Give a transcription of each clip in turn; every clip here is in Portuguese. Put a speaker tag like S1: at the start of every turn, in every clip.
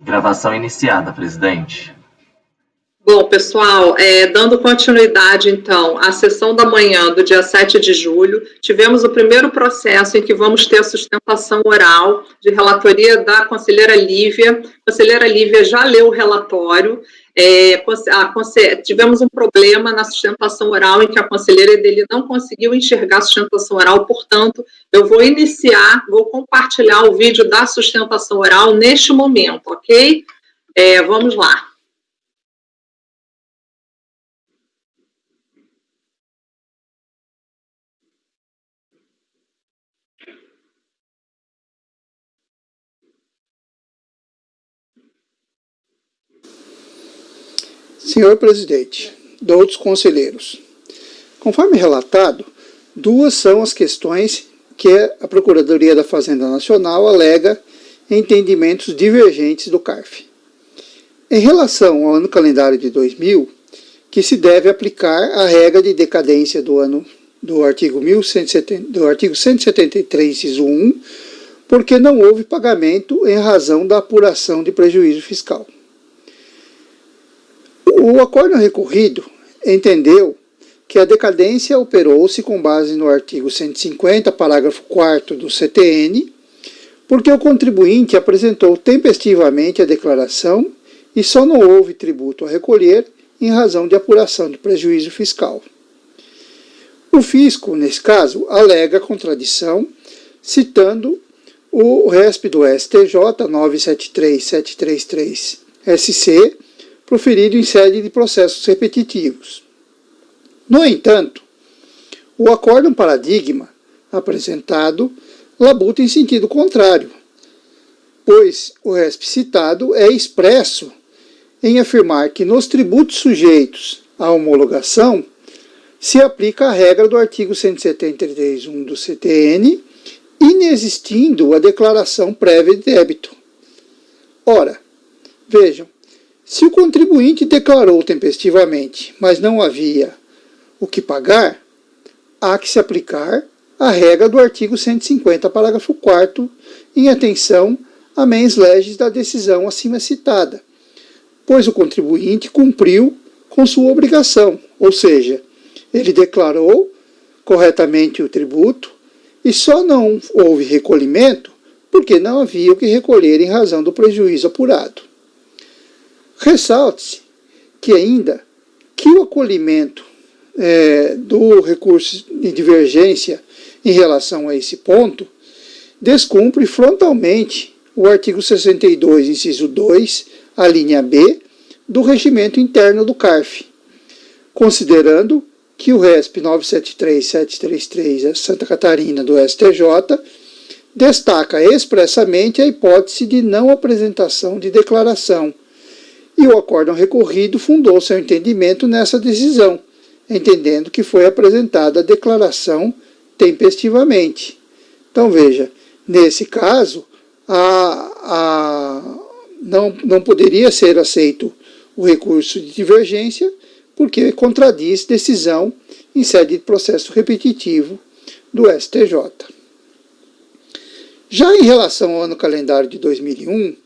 S1: Gravação iniciada, presidente.
S2: Bom, pessoal, dando continuidade, então, à sessão da manhã do dia 7 de julho, tivemos o primeiro processo em que vamos ter a sustentação oral de relatoria da conselheira Lívia. A conselheira Lívia já leu o relatório. Tivemos um problema na sustentação oral em que a conselheira dele não conseguiu enxergar a sustentação oral, portanto, eu vou compartilhar o vídeo da sustentação oral neste momento, ok? Vamos lá.
S3: Senhor presidente, doutos conselheiros, conforme relatado, duas são as questões que a Procuradoria da Fazenda Nacional alega entendimentos divergentes do CARF. Em relação ao ano calendário de 2000, que se deve aplicar a regra de decadência do artigo 173, inciso 1, porque não houve pagamento em razão da apuração de prejuízo fiscal. O acórdão recorrido entendeu que a decadência operou-se com base no artigo 150, parágrafo 4º do CTN, porque o contribuinte apresentou tempestivamente a declaração e só não houve tributo a recolher em razão de apuração de prejuízo fiscal. O fisco, nesse caso, alega contradição, citando o RESP do STJ 973733-SC, proferido em sede de processos repetitivos. No entanto, o acórdão paradigma apresentado labuta em sentido contrário, pois o RESP citado é expresso em afirmar que nos tributos sujeitos à homologação se aplica a regra do artigo 173.1 do CTN, inexistindo a declaração prévia de débito. Ora, vejam, se o contribuinte declarou tempestivamente, mas não havia o que pagar, há que se aplicar a regra do artigo 150, parágrafo 4º, em atenção à mens legis da decisão acima citada, pois o contribuinte cumpriu com sua obrigação, ou seja, ele declarou corretamente o tributo e só não houve recolhimento porque não havia o que recolher em razão do prejuízo apurado. Ressalte-se que ainda que o acolhimento do recurso de divergência em relação a esse ponto descumpre frontalmente o artigo 62, inciso 2, a linha B, do regimento interno do CARF, considerando que o RESP 973733 Santa Catarina do STJ destaca expressamente a hipótese de não apresentação de declaração, e o acórdão recorrido fundou seu entendimento nessa decisão, entendendo que foi apresentada a declaração tempestivamente. Então veja, nesse caso, não poderia ser aceito o recurso de divergência, porque contradiz decisão em sede de processo repetitivo do STJ. Já em relação ao ano calendário de 2001,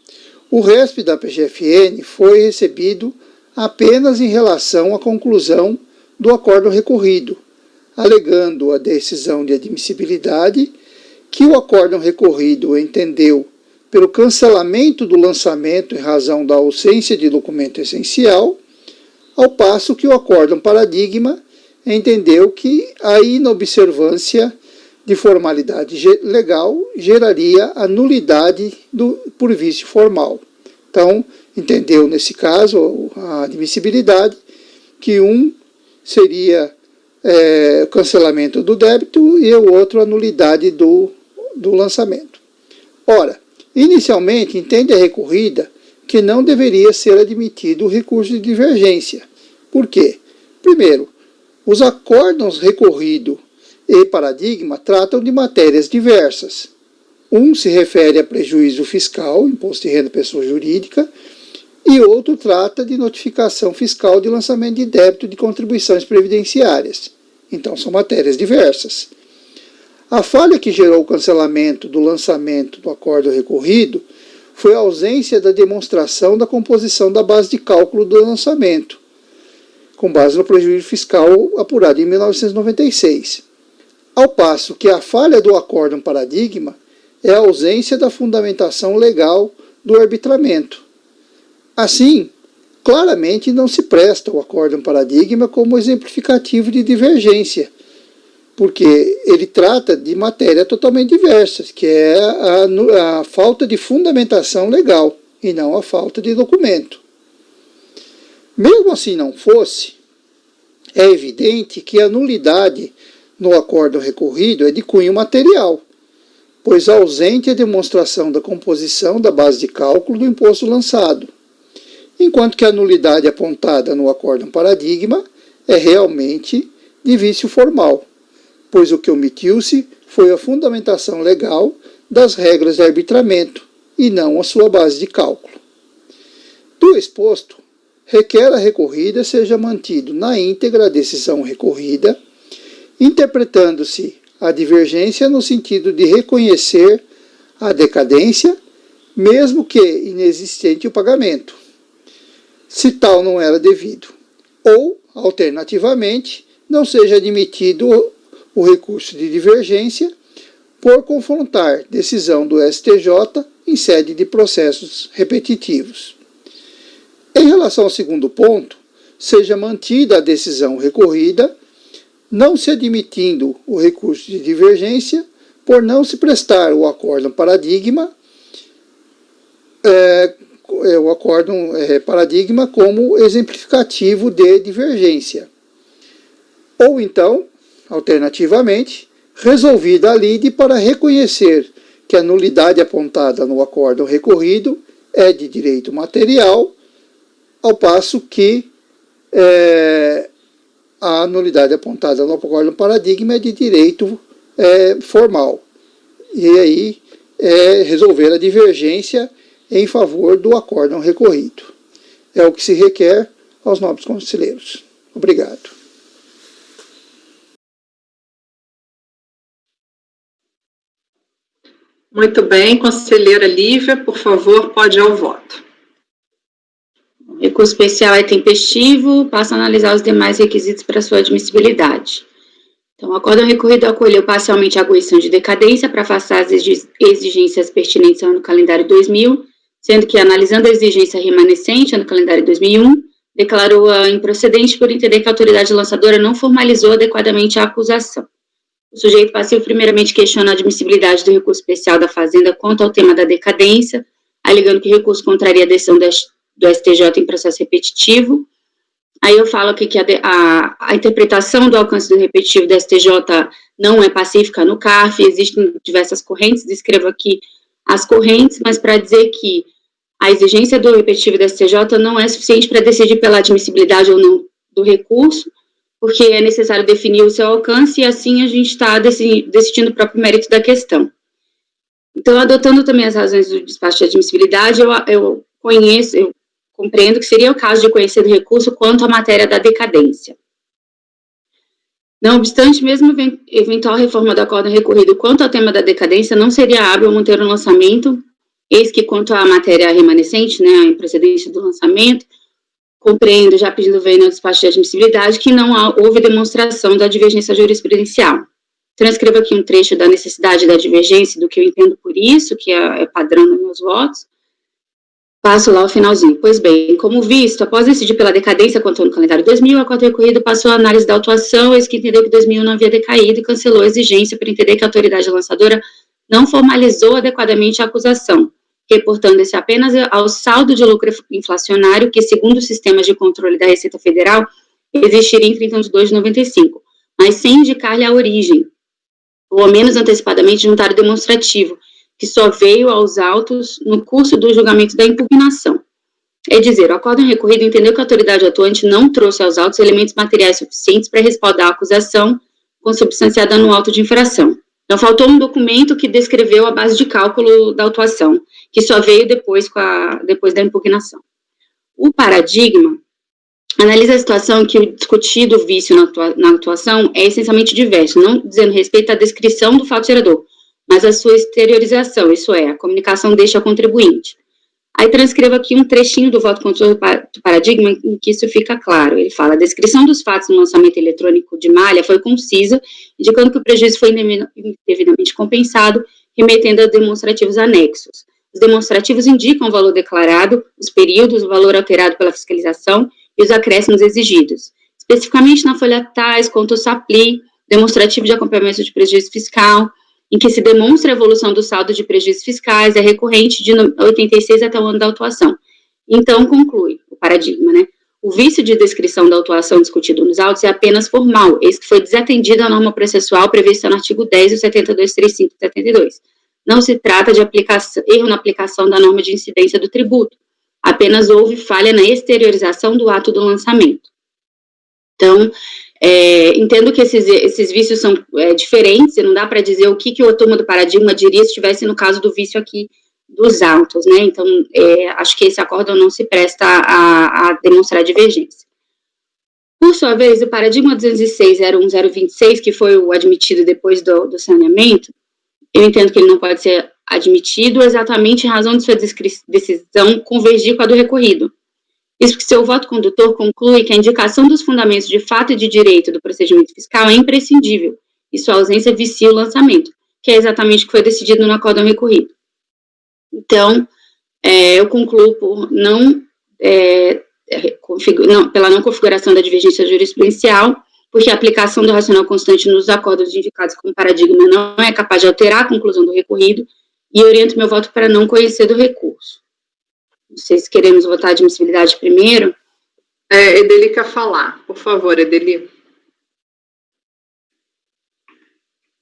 S3: o RESP da PGFN foi recebido apenas em relação à conclusão do acórdão recorrido, alegando a decisão de admissibilidade que o acórdão recorrido entendeu pelo cancelamento do lançamento em razão da ausência de documento essencial, ao passo que o acórdão paradigma entendeu que a inobservância de formalidade legal geraria a nulidade por vício formal. Então, entendeu nesse caso a admissibilidade que um seria o cancelamento do débito e o outro a nulidade do lançamento. Ora, inicialmente entende a recorrida que não deveria ser admitido o recurso de divergência. Por quê? Primeiro, os acórdãos recorrido e paradigma tratam de matérias diversas. Um se refere a prejuízo fiscal, imposto de renda pessoa jurídica, e outro trata de notificação fiscal de lançamento de débito de contribuições previdenciárias. Então, são matérias diversas. A falha que gerou o cancelamento do lançamento do acórdão recorrido foi a ausência da demonstração da composição da base de cálculo do lançamento, com base no prejuízo fiscal apurado em 1996. Ao passo que a falha do acórdão paradigma é a ausência da fundamentação legal do arbitramento. Assim, claramente não se presta o acórdão paradigma como exemplificativo de divergência, porque ele trata de matéria totalmente diversa, que é a falta de fundamentação legal e não a falta de documento. Mesmo assim não fosse, é evidente que a nulidade no acórdão recorrido é de cunho material, pois ausente a demonstração da composição da base de cálculo do imposto lançado, enquanto que a nulidade apontada no acórdão paradigma é realmente de vício formal, pois o que omitiu-se foi a fundamentação legal das regras de arbitramento e não a sua base de cálculo. Do exposto, requer a recorrida seja mantido na íntegra a decisão recorrida, interpretando-se a divergência no sentido de reconhecer a decadência, mesmo que inexistente o pagamento, se tal não era devido, ou, alternativamente, não seja admitido o recurso de divergência por confrontar decisão do STJ em sede de processos repetitivos. Em relação ao segundo ponto, seja mantida a decisão recorrida, não se admitindo o recurso de divergência, por não se prestar o acórdão paradigma, paradigma como exemplificativo de divergência. Ou então, alternativamente, resolvida a lide para reconhecer que a nulidade apontada no acórdão recorrido é de direito material, ao passo que a nulidade apontada no acórdão paradigma é de direito formal. E aí resolver a divergência em favor do acórdão recorrido. É o que se requer aos nobres conselheiros. Obrigado.
S2: Muito bem, conselheira Lívia, por favor, pode ir ao voto.
S4: Recurso especial é tempestivo, passa a analisar os demais requisitos para sua admissibilidade. Então, o acórdão recorrido acolheu parcialmente a arguição de decadência para afastar as exigências pertinentes ao ano calendário 2000, sendo que, analisando a exigência remanescente ano calendário 2001, declarou-a improcedente por entender que a autoridade lançadora não formalizou adequadamente a acusação. O sujeito passivo primeiramente questiona a admissibilidade do recurso especial da Fazenda quanto ao tema da decadência, alegando que o recurso contraria a decisão do STJ em processo repetitivo. Aí eu falo aqui que a interpretação do alcance do repetitivo do STJ não é pacífica no CARF, existem diversas correntes, descrevo aqui as correntes, mas para dizer que a exigência do repetitivo do STJ não é suficiente para decidir pela admissibilidade ou não do recurso, porque é necessário definir o seu alcance e assim a gente está decidindo o próprio mérito da questão. Então, adotando também as razões do despacho de admissibilidade, eu compreendo que seria o caso de conhecer do recurso quanto à matéria da decadência. Não obstante, mesmo eventual reforma do acórdão recorrido quanto ao tema da decadência, não seria hábil manter o lançamento, eis que quanto à matéria remanescente, né, a improcedência do lançamento, compreendo, já pedindo veio no despacho de admissibilidade, que não houve demonstração da divergência jurisprudencial. Transcrevo aqui um trecho da necessidade da divergência, do que eu entendo por isso, que é padrão nos meus votos. Passo lá o finalzinho. Pois bem, como visto, após decidir pela decadência quanto ao calendário 2000, o acórdão recorrido passou a análise da autuação, eis que entendeu que 2000 não havia decaído e cancelou a exigência por entender que a autoridade lançadora não formalizou adequadamente a acusação, reportando-se apenas ao saldo de lucro inflacionário que, segundo os sistemas de controle da Receita Federal, existiria em 31 de 2 de 95, mas sem indicar-lhe a origem, ou ao menos antecipadamente juntar o demonstrativo, que só veio aos autos no curso do julgamento da impugnação. É dizer, o acórdão recorrido entendeu que a autoridade atuante não trouxe aos autos elementos materiais suficientes para respaldar a acusação consubstanciada no auto de infração. Então, faltou um documento que descreveu a base de cálculo da autuação, que só veio depois da impugnação. O paradigma analisa a situação que o discutido vício na autuação é essencialmente diverso, não dizendo respeito à descrição do fato gerador, mas a sua exteriorização, isso é, a comunicação deste ao contribuinte. Aí transcrevo aqui um trechinho do voto consultor do paradigma em que isso fica claro. Ele fala: a descrição dos fatos no lançamento eletrônico de malha foi concisa, indicando que o prejuízo foi indevidamente compensado, remetendo a demonstrativos anexos. Os demonstrativos indicam o valor declarado, os períodos, o valor alterado pela fiscalização e os acréscimos exigidos. Especificamente na folha tais, conta o SAPLI, demonstrativo de acompanhamento de prejuízo fiscal, em que se demonstra a evolução do saldo de prejuízos fiscais, é recorrente de 86 até o ano da autuação. Então, conclui o paradigma, né? O vício de descrição da autuação discutido nos autos é apenas formal, eis que foi desatendida a norma processual prevista no artigo 10 do 7235 e 72. Não se trata de erro na aplicação da norma de incidência do tributo, apenas houve falha na exteriorização do ato do lançamento. Então, entendo que esses vícios são diferentes, e não dá para dizer o que a turma do paradigma diria se estivesse no caso do vício aqui dos autos, né? Então, acho que esse acórdão não se presta a demonstrar divergência. Por sua vez, o paradigma 206.01026, que foi o admitido depois do saneamento, eu entendo que ele não pode ser admitido exatamente em razão de sua decisão convergir com a do recorrido. Isso porque seu voto condutor conclui que a indicação dos fundamentos de fato e de direito do procedimento fiscal é imprescindível, e sua ausência vicia o lançamento, que é exatamente o que foi decidido no acórdão recorrido. Então, eu concluo por pela não configuração da divergência jurisprudencial, porque a aplicação do racional constante nos acordos indicados como paradigma não é capaz de alterar a conclusão do recorrido, e oriento meu voto para não conhecer do recurso. Não sei se queremos votar a admissibilidade primeiro.
S2: Edeli quer falar. Por favor, Edeli.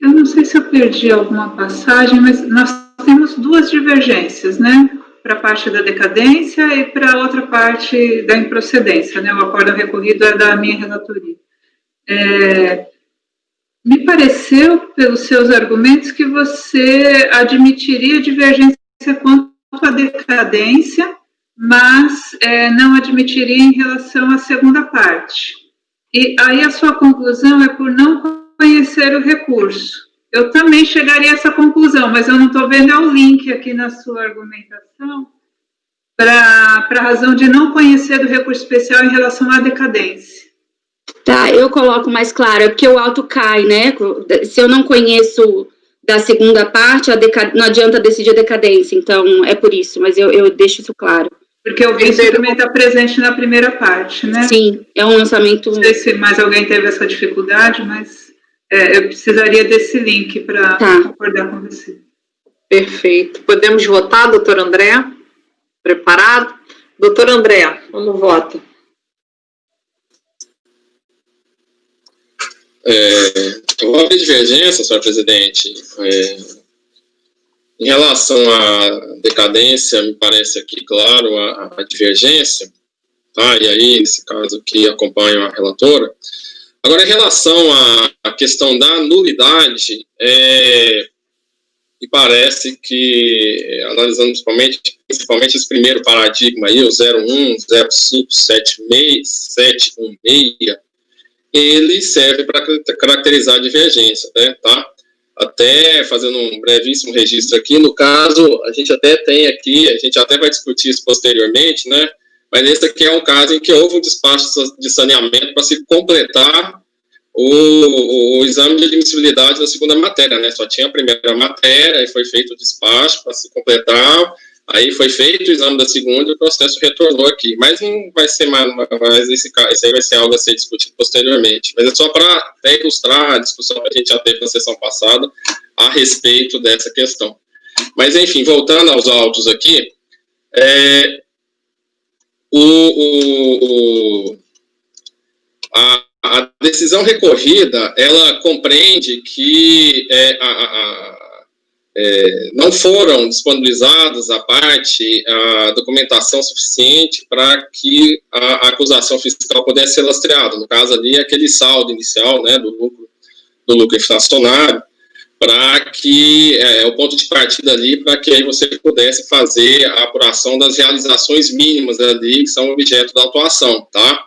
S5: Eu não sei se eu perdi alguma passagem, mas nós temos duas divergências, né? Para a parte da decadência e para a outra parte da improcedência, né? O acórdão recorrido é da minha relatoria. Me pareceu, pelos seus argumentos, que você admitiria divergência quanto à decadência, mas não admitiria em relação à segunda parte. E aí a sua conclusão é por não conhecer o recurso. Eu também chegaria a essa conclusão, mas eu não estou vendo o link aqui na sua argumentação para a razão de não conhecer do recurso especial em relação à decadência.
S4: Tá, eu coloco mais claro, é porque o auto cai, né? Se eu não conheço da segunda parte, não adianta decidir a decadência, então é por isso, mas eu deixo isso claro.
S5: Porque o vício também está presente na primeira parte, né?
S4: Sim, é um lançamento...
S5: Não sei se mais alguém teve essa dificuldade, mas eu precisaria desse link para concordar com você.
S2: Perfeito. Podemos votar, doutor André? Preparado? Doutor André, como vota?
S6: Eu vou abrir divergência, senhor presidente. Em relação à decadência, me parece aqui claro a divergência, tá? E aí, nesse caso aqui, acompanho a relatora. Agora, em relação à questão da nulidade, me parece que, analisando principalmente esse primeiro paradigma aí, o 01, 05, 76, ele serve para caracterizar a divergência, né, tá? Até fazendo um brevíssimo registro aqui, no caso, a gente até tem aqui, a gente até vai discutir isso posteriormente, né, mas esse aqui é um caso em que houve um despacho de saneamento para se completar o exame de admissibilidade da segunda matéria, né, só tinha a primeira matéria, aí foi feito o despacho para se completar, aí foi feito o exame da segunda e o processo retornou aqui, mas não vai ser mais esse aí vai ser algo a ser discutido posteriormente, mas é só para ilustrar a discussão que a gente já teve na sessão passada a respeito dessa questão. Mas, enfim, voltando aos autos aqui, a decisão recorrida, ela compreende que não foram disponibilizadas à parte a documentação suficiente para que a acusação fiscal pudesse ser lastreada. No caso ali, aquele saldo inicial, né, do lucro inflacionário, para que o ponto de partida ali, para que aí você pudesse fazer a apuração das realizações mínimas ali, que são objeto da autuação, tá?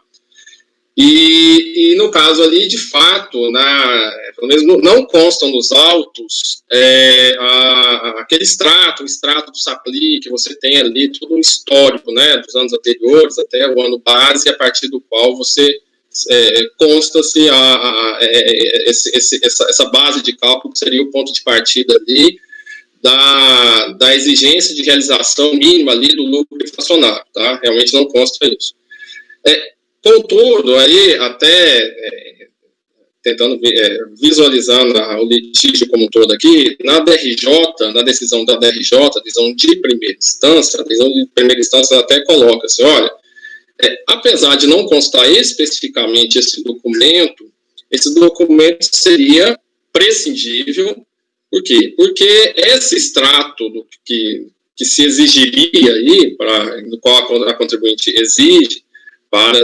S6: E no caso ali, de fato, pelo menos não constam nos autos aquele extrato, o extrato do SAPLI, que você tem ali todo um histórico, né, dos anos anteriores até o ano base, a partir do qual você consta-se essa base de cálculo, que seria o ponto de partida ali da exigência de realização mínima ali do lucro inflacionário, tá? Realmente não consta isso. Contudo, aí até tentando visualizando o litígio como um todo aqui, na decisão da DRJ, decisão de primeira instância, a decisão de primeira instância até coloca assim, olha, apesar de não constar especificamente esse documento seria prescindível. Por quê? Porque esse extrato que se exigiria aí, do qual a contribuinte exige, para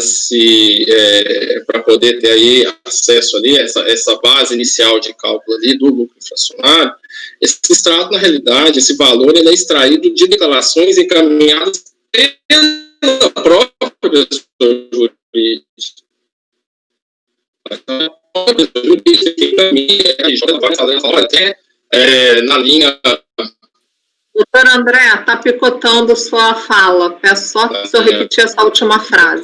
S6: poder ter aí acesso ali, essa base inicial de cálculo ali do lucro inflacionário, esse extrato, na realidade, esse valor, ele é extraído de declarações encaminhadas pela própria pessoa jurídica. A própria pessoa jurídica que encaminha, até na linha...
S2: Doutor André, está picotando sua fala. Peço só que o senhor repetir essa última frase.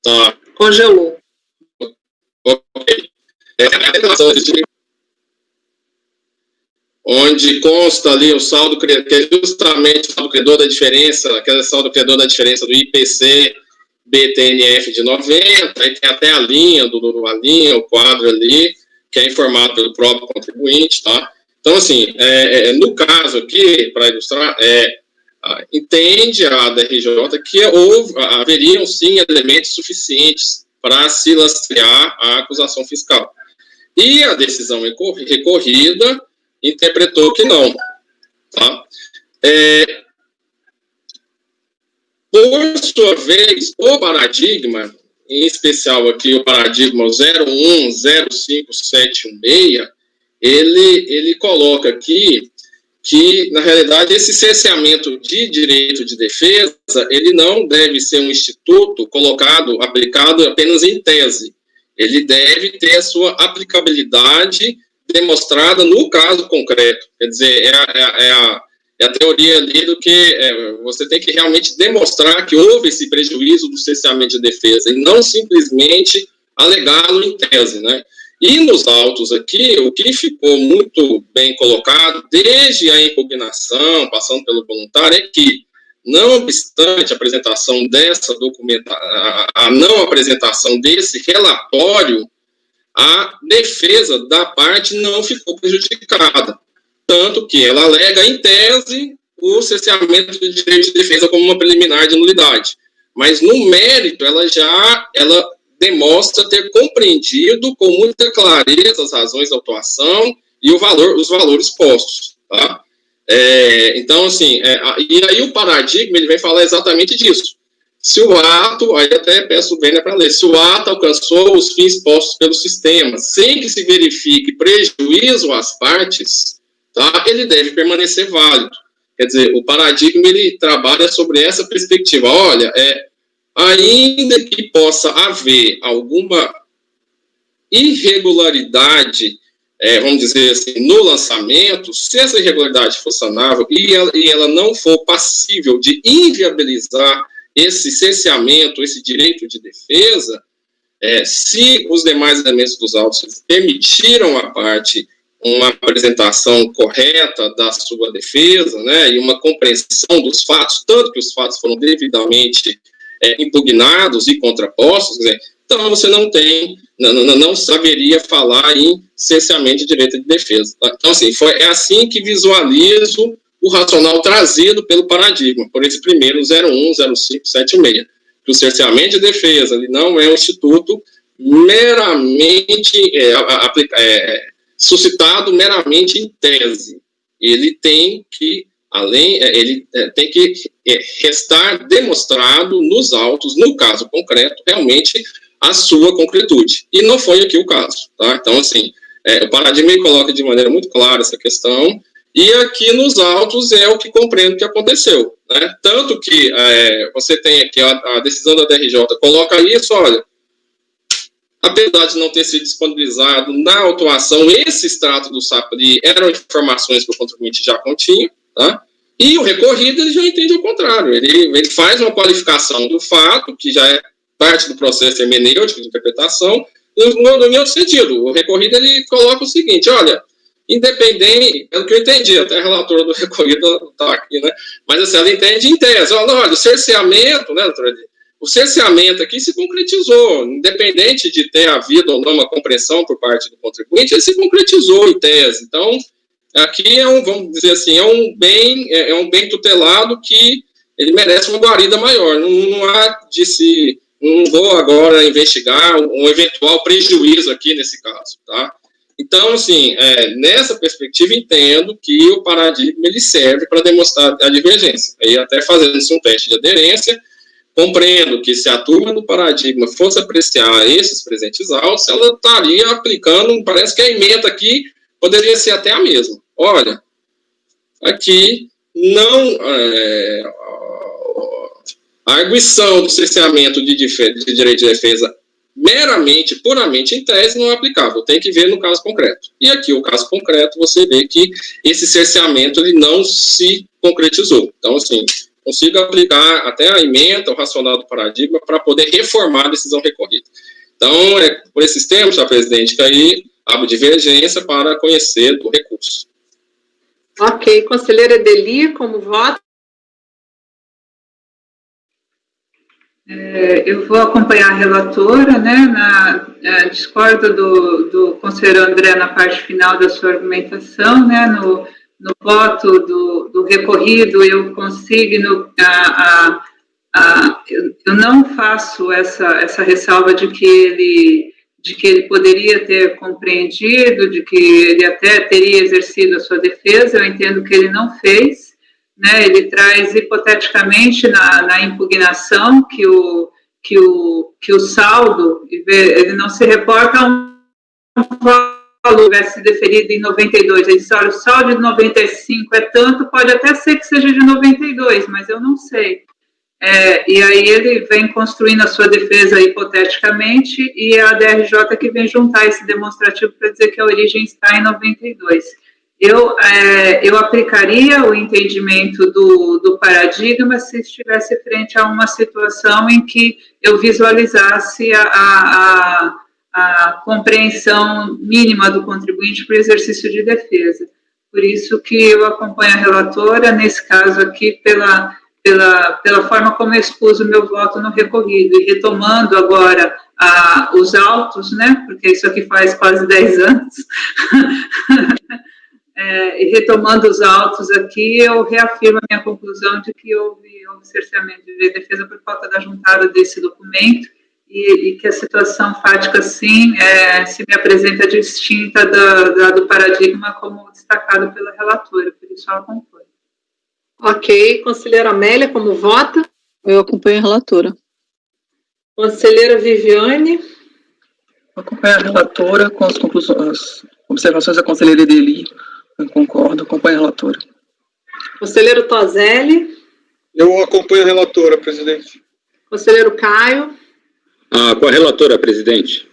S6: Tá.
S2: Congelou.
S6: Ok. Onde consta ali o saldo, que é justamente o saldo credor da diferença, aquele saldo credor da diferença do IPC, BTNF de 90, aí tem até a linha, o quadro ali, que é informado pelo próprio contribuinte, tá? Então, assim, no caso aqui, para ilustrar, entende a DRJ que haveriam, sim, elementos suficientes para se lastrear a acusação fiscal. E a decisão recorrida interpretou que não, tá? Por sua vez, o paradigma, em especial aqui o paradigma 0105716, ele coloca aqui que, na realidade, esse cerceamento de direito de defesa, ele não deve ser um instituto aplicado apenas em tese. Ele deve ter a sua aplicabilidade demonstrada no caso concreto. Quer dizer, é a teoria ali do que você tem que realmente demonstrar que houve esse prejuízo do cerceamento de defesa e não simplesmente alegá-lo em tese, né? E nos autos aqui, o que ficou muito bem colocado, desde a impugnação, passando pelo voluntário, é que, não obstante a apresentação a não apresentação desse relatório, a defesa da parte não ficou prejudicada. Tanto que ela alega, em tese, o cerceamento de direito de defesa como uma preliminar de nulidade. Mas, no mérito, ela demonstra ter compreendido com muita clareza as razões da autuação e os valores postos. Tá? Então, assim, e aí o paradigma ele vem falar exatamente disso. Se o ato, aí até peço o Vênia para ler, se o ato alcançou os fins postos pelo sistema, sem que se verifique prejuízo às partes, tá, ele deve permanecer válido. Quer dizer, o paradigma ele trabalha sobre essa perspectiva. Olha, ainda que possa haver alguma irregularidade, vamos dizer assim, no lançamento, se essa irregularidade for sanável e ela não for passível de inviabilizar esse cerceamento, esse direito de defesa, se os demais elementos dos autos permitiram à parte uma apresentação correta da sua defesa, né, e uma compreensão dos fatos, tanto que os fatos foram devidamente impugnados e contrapostos, né, então você não saberia falar em cerceamento de direito de defesa. Tá? Então, assim, é assim que visualizo o racional trazido pelo paradigma, por esse primeiro 010576, que o cerceamento de defesa ele não é um instituto meramente suscitado meramente em tese. Ele tem que, restar demonstrado nos autos, no caso concreto, realmente a sua concretude. E não foi aqui o caso. Tá? Então, assim, o paradigma coloca de maneira muito clara essa questão, E aqui nos autos é o que compreendo que aconteceu, né? Tanto que você tem aqui a decisão da DRJ, coloca isso, olha, apesar de não ter sido disponibilizado na autuação, esse extrato do SAPRI eram informações que o contribuinte já continha, tá? E o recorrido, ele já entende o contrário, ele faz uma qualificação do fato, que já é parte do processo hermenêutico de interpretação, no meu sentido. O recorrido, ele coloca o seguinte, olha, independente, pelo que eu entendi, até a relatora do recorrido está aqui, né? Mas assim, ela entende em tese, olha, o cerceamento, né, doutora Edith? O cerceamento aqui se concretizou, independente de ter havido ou não uma compreensão por parte do contribuinte, ele se concretizou em tese. Então, aqui vamos dizer assim, é um bem tutelado que ele merece uma guarida maior. Não há de se, não vou agora investigar um eventual prejuízo aqui nesse caso, tá? Então, assim, nessa perspectiva, entendo que o paradigma ele serve para demonstrar a divergência. Aí, até fazendo-se um teste de aderência, compreendo que se a turma do paradigma fosse apreciar esses presentes autos, ela estaria aplicando, parece que a ementa aqui poderia ser até a mesma. Olha, aqui não... a arguição do cerceamento de direito de defesa meramente, puramente em tese, não é aplicável. Tem que ver no caso concreto. E aqui, o caso concreto, você vê que esse cerceamento ele não se concretizou. Então, assim, consigo aplicar até a ementa, o racional do paradigma, para poder reformar a decisão recorrida. Então, por esses termos, tá, presidente, que aí abro divergência para conhecer do recurso.
S2: Ok. Conselheira Edeli, como vota?
S5: Eu vou acompanhar a relatora, né, discordo do conselheiro André na parte final da sua argumentação, né, no voto do recorrido, eu consigo, eu não faço essa ressalva de que ele poderia ter compreendido, de que ele até teria exercido a sua defesa, eu entendo que ele não fez, né, ele traz hipoteticamente na impugnação que o saldo, ele não se reporta a um valor que tivesse deferido em 92, ele diz, olha, o saldo de 95 é tanto, pode até ser que seja de 92, mas eu não sei. E aí ele vem construindo a sua defesa hipoteticamente e é a DRJ que vem juntar esse demonstrativo para dizer que a origem está em 92. Eu aplicaria o entendimento do paradigma se estivesse frente a uma situação em que eu visualizasse a compreensão mínima do contribuinte para o exercício de defesa. Por isso que eu acompanho a relatora, nesse caso aqui, pela forma como eu expus o meu voto no recorrido, e retomando agora os autos, né, porque isso aqui faz quase 10 anos, e retomando os autos aqui, eu reafirmo a minha conclusão de que houve cerceamento de defesa por falta da juntada desse documento, e que a situação fática, sim, se me apresenta distinta do paradigma como destacado pela relatora, por isso eu acompanho.
S2: Ok. Conselheira Amélia, como vota?
S7: Eu acompanho a relatora.
S2: Conselheira Viviane?
S8: Acompanho a relatora com as conclusões, observações da conselheira Edeli. Eu concordo, acompanho a relatora.
S2: Conselheiro Toselli?
S9: Eu acompanho a relatora, presidente.
S2: Conselheiro Caio?
S10: Com a relatora, presidente.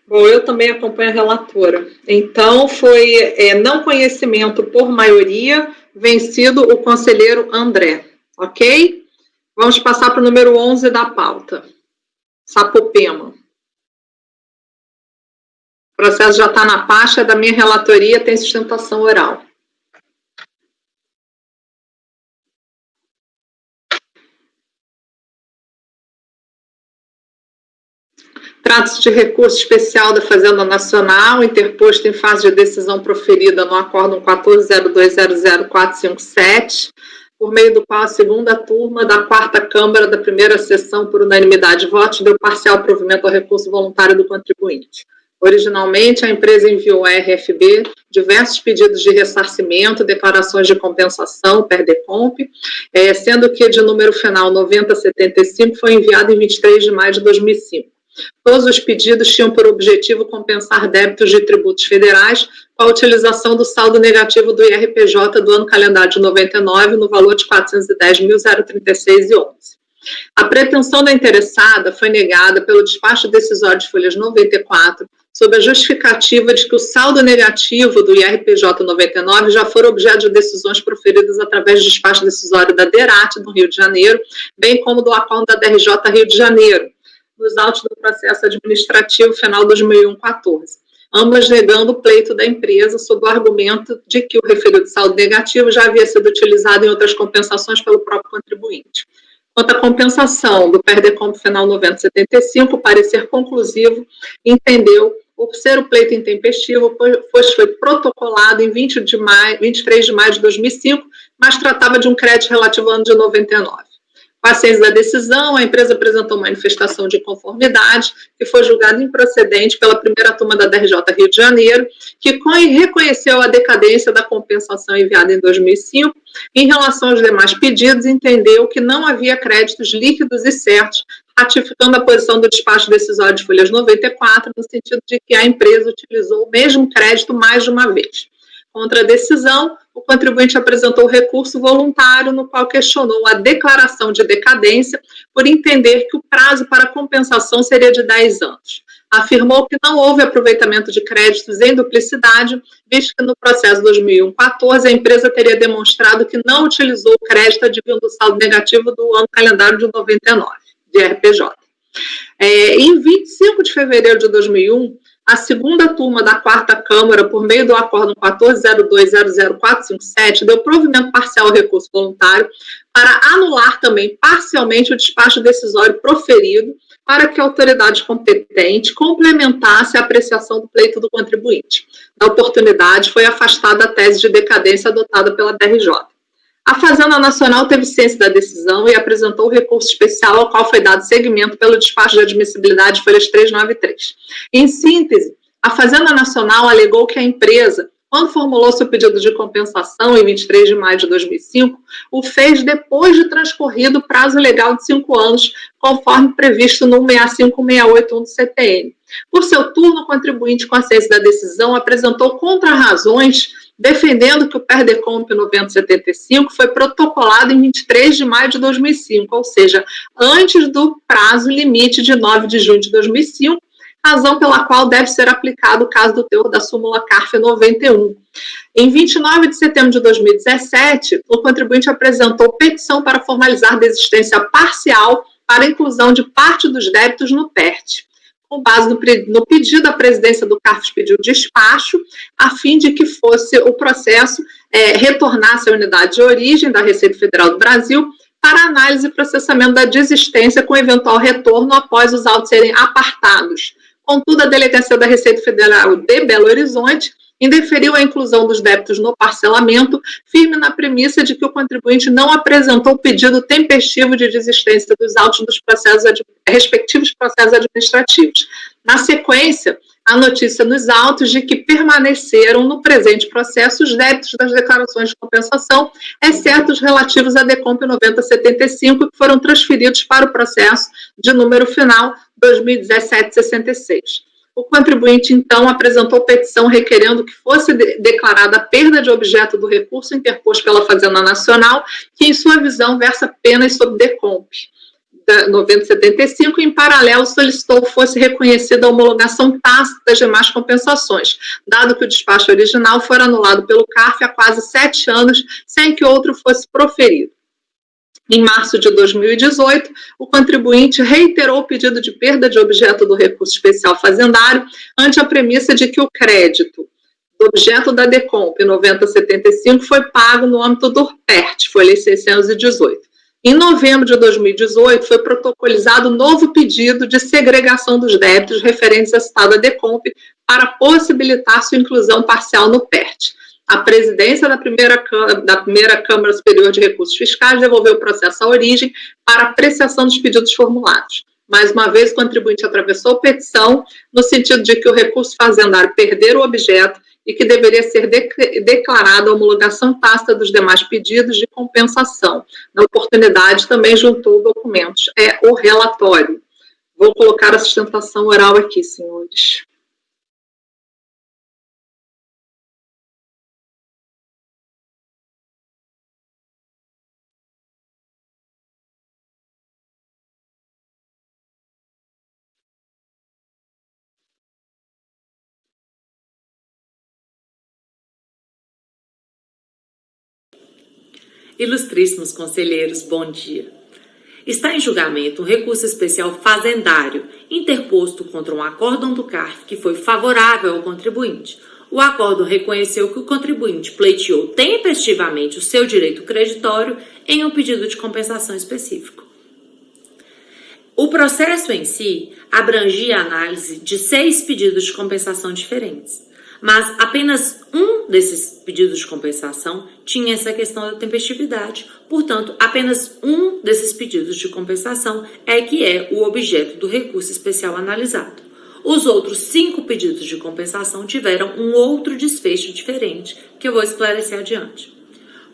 S2: Bom, eu também acompanho a relatora. Então, foi não conhecimento por maioria, vencido o conselheiro André, ok? Vamos passar para o número 11 da pauta. Sapopema. O processo já está na pasta da minha relatoria, tem sustentação oral. Trata-se de recurso especial da Fazenda Nacional, interposto em fase de decisão proferida no Acórdão 14.02.000457, por meio do qual a segunda turma da 4ª Câmara da primeira sessão, por unanimidade de votos, deu parcial provimento ao recurso voluntário do contribuinte. Originalmente, a empresa enviou à RFB diversos pedidos de ressarcimento, declarações de compensação, PERDECOMP, sendo que de número final 9075 foi enviado em 23 de maio de 2005. Todos os pedidos tinham por objetivo compensar débitos de tributos federais com a utilização do saldo negativo do IRPJ do ano calendário de 99 no valor de R$ 410.036,11. A pretensão da interessada foi negada pelo despacho decisório de folhas 94, sob a justificativa de que o saldo negativo do IRPJ 99 já for objeto de decisões proferidas através do despacho decisório da DERAT, do Rio de Janeiro, bem como do acordo da DRJ Rio de Janeiro, nos autos do processo administrativo final 2001-14, ambas negando o pleito da empresa sob o argumento de que o referido saldo negativo já havia sido utilizado em outras compensações pelo próprio contribuinte. Quanto à compensação do PERDECOMP final 9075, o parecer conclusivo entendeu por ser o pleito intempestivo, pois foi protocolado em 23 de maio de 2005, mas tratava de um crédito relativo ao ano de 99. Com a ciência da decisão, a empresa apresentou manifestação de conformidade, que foi julgada improcedente pela primeira turma da DRJ Rio de Janeiro, que reconheceu a decadência da compensação enviada em 2005. Em relação aos demais pedidos, entendeu que não havia créditos líquidos e certos, ratificando a posição do despacho decisório de folhas 94, no sentido de que a empresa utilizou o mesmo crédito mais de uma vez. Contra a decisão, o contribuinte apresentou recurso voluntário, no qual questionou a declaração de decadência por entender que o prazo para compensação seria de 10 anos. Afirmou que não houve aproveitamento de créditos em duplicidade, visto que no processo 2001-14 a empresa teria demonstrado que não utilizou o crédito advindo do saldo negativo do ano calendário de 99, de RPJ. Em 25 de fevereiro de 2001, a segunda turma da quarta Câmara, por meio do Acórdão 14.02.00457, deu provimento parcial ao recurso voluntário para anular também parcialmente o despacho decisório proferido para que a autoridade competente complementasse a apreciação do pleito do contribuinte. Na oportunidade, foi afastada a tese de decadência adotada pela DRJ. A Fazenda Nacional teve ciência da decisão e apresentou o recurso especial ao qual foi dado seguimento pelo despacho de admissibilidade de folhas 393. Em síntese, a Fazenda Nacional alegou que a empresa, quando formulou seu pedido de compensação em 23 de maio de 2005, o fez depois de transcorrido o prazo legal de 5 anos, conforme previsto no 65681 do CTN. Por seu turno, o contribuinte com a ciência da decisão apresentou contrarrazões defendendo que o PERDECOMP 9075 foi protocolado em 23 de maio de 2005, ou seja, antes do prazo limite de 9 de junho de 2005, razão pela qual deve ser aplicado o caso do teor da súmula CARF 91. Em 29 de setembro de 2017, o contribuinte apresentou petição para formalizar desistência parcial para a inclusão de parte dos débitos no PERT. Com base no pedido, a presidência do CARF pediu despacho, a fim de que fosse o processo retornasse à unidade de origem da Receita Federal do Brasil para análise e processamento da desistência com eventual retorno após os autos serem apartados. Contudo, a Delegacia da Receita Federal de Belo Horizonte indeferiu a inclusão dos débitos no parcelamento, firme na premissa de que o contribuinte não apresentou pedido tempestivo de desistência dos autos dos respectivos processos administrativos. Na sequência, a notícia nos autos de que permaneceram no presente processo os débitos das declarações de compensação, exceto os relativos à DECOMP 9075, que foram transferidos para o processo de número final 2017-66. O contribuinte, então, apresentou petição requerendo que fosse declarada a perda de objeto do recurso interposto pela Fazenda Nacional, que, em sua visão, versa apenas sobre DECOMP 9075, e, em paralelo, solicitou que fosse reconhecida a homologação tácita das demais compensações, dado que o despacho original foi anulado pelo CARF há quase 7 anos, sem que outro fosse proferido. Em março de 2018, o contribuinte reiterou o pedido de perda de objeto do recurso especial fazendário ante a premissa de que o crédito do objeto da DECOMP 9075 foi pago no âmbito do PERT, folha 618. Em novembro de 2018, foi protocolizado novo pedido de segregação dos débitos referentes à citada DECOMP para possibilitar sua inclusão parcial no PERT. A presidência da primeira Câmara Superior de Recursos Fiscais devolveu o processo à origem para apreciação dos pedidos formulados. Mais uma vez, o contribuinte atravessou petição no sentido de que o recurso fazendário perdera o objeto e que deveria ser declarada a homologação tácita dos demais pedidos de compensação. Na oportunidade, também juntou documentos. O relatório. Vou colocar a sustentação oral aqui, senhores.
S11: Ilustríssimos conselheiros, bom dia. Está em julgamento um recurso especial fazendário interposto contra um acórdão do CARF que foi favorável ao contribuinte. O acórdão reconheceu que o contribuinte pleiteou tempestivamente o seu direito creditório em um pedido de compensação específico. O processo em si abrangia a análise de 6 pedidos de compensação diferentes, mas apenas um desses pedidos de compensação tinha essa questão da tempestividade, portanto, apenas um desses pedidos de compensação é que é o objeto do recurso especial analisado. Os outros 5 pedidos de compensação tiveram um outro desfecho diferente, que eu vou esclarecer adiante.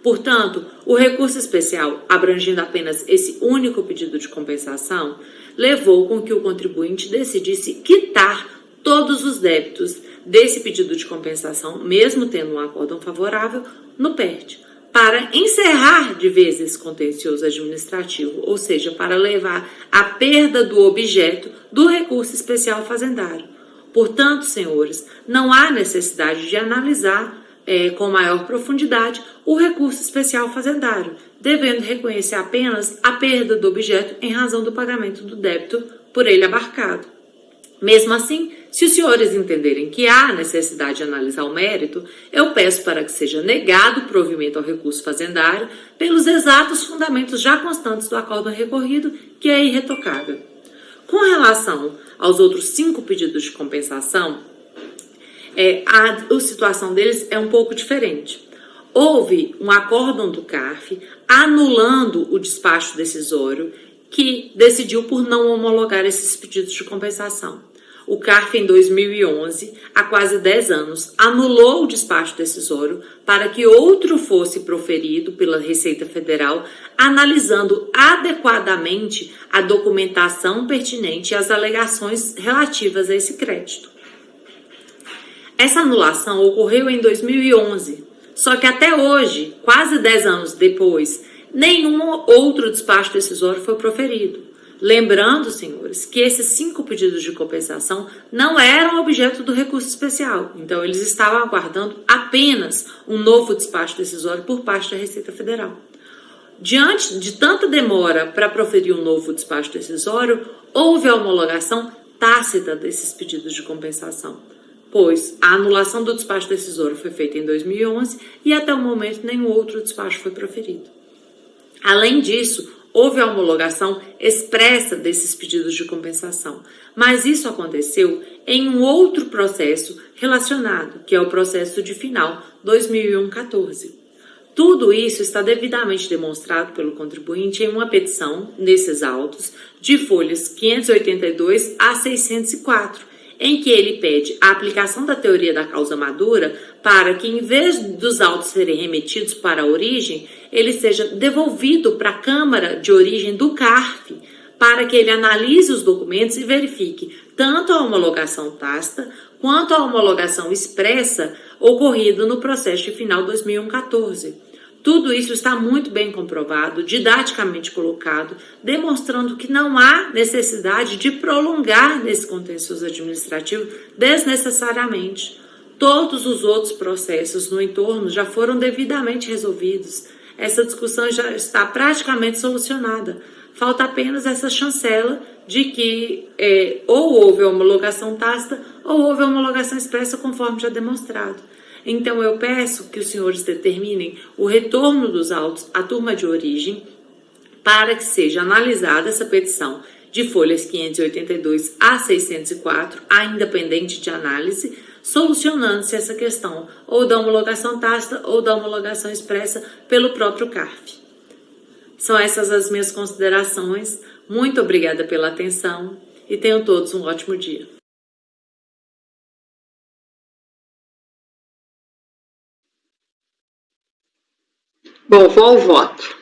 S11: Portanto, o recurso especial, abrangindo apenas esse único pedido de compensação, levou com que o contribuinte decidisse quitar todos os débitos desse pedido de compensação, mesmo tendo um acórdão favorável, no PERT, para encerrar de vez esse contencioso administrativo, ou seja, para levar à perda do objeto do recurso especial fazendário. Portanto, senhores, não há necessidade de analisar com maior profundidade o recurso especial fazendário, devendo reconhecer apenas a perda do objeto em razão do pagamento do débito por ele abarcado. Mesmo assim, se os senhores entenderem que há necessidade de analisar o mérito, eu peço para que seja negado o provimento ao recurso fazendário pelos exatos fundamentos já constantes do acórdão recorrido, que é irretocável. Com relação aos outros 5 pedidos de compensação, a situação deles é um pouco diferente. Houve um acórdão do CARF anulando o despacho decisório que decidiu por não homologar esses pedidos de compensação. O CARF, em 2011, há quase 10 anos, anulou o despacho decisório para que outro fosse proferido pela Receita Federal, analisando adequadamente a documentação pertinente e as alegações relativas a esse crédito. Essa anulação ocorreu em 2011, só que até hoje, quase 10 anos depois, nenhum outro despacho decisório foi proferido. Lembrando, senhores, que esses 5 pedidos de compensação não eram objeto do recurso especial, então eles estavam aguardando apenas um novo despacho decisório por parte da Receita Federal. Diante de tanta demora para proferir um novo despacho decisório, houve a homologação tácita desses pedidos de compensação, pois a anulação do despacho decisório foi feita em 2011 e até o momento nenhum outro despacho foi proferido. Além disso, houve a homologação expressa desses pedidos de compensação, mas isso aconteceu em um outro processo relacionado, que é o processo de final 2001-14. Tudo isso está devidamente demonstrado pelo contribuinte em uma petição, nesses autos, de folhas 582 a 604, em que ele pede a aplicação da teoria da causa madura para que, em vez dos autos serem remetidos para a origem, ele seja devolvido para a Câmara de Origem do CARF, para que ele analise os documentos e verifique tanto a homologação tácita quanto a homologação expressa ocorrida no processo de final 2001-14. Tudo isso está muito bem comprovado, didaticamente colocado, demonstrando que não há necessidade de prolongar nesse contencioso administrativo desnecessariamente. Todos os outros processos no entorno já foram devidamente resolvidos. Essa discussão já está praticamente solucionada. Falta apenas essa chancela de que ou houve a homologação tácita ou houve a homologação expressa, conforme já demonstrado. Então, eu peço que os senhores determinem o retorno dos autos à turma de origem para que seja analisada essa petição de folhas 582 a 604, ainda pendente de análise, solucionando-se essa questão ou da homologação tácita ou da homologação expressa pelo próprio CARF. São essas as minhas considerações. Muito obrigada pela atenção e tenham todos um ótimo dia.
S2: Bom, vou ao voto.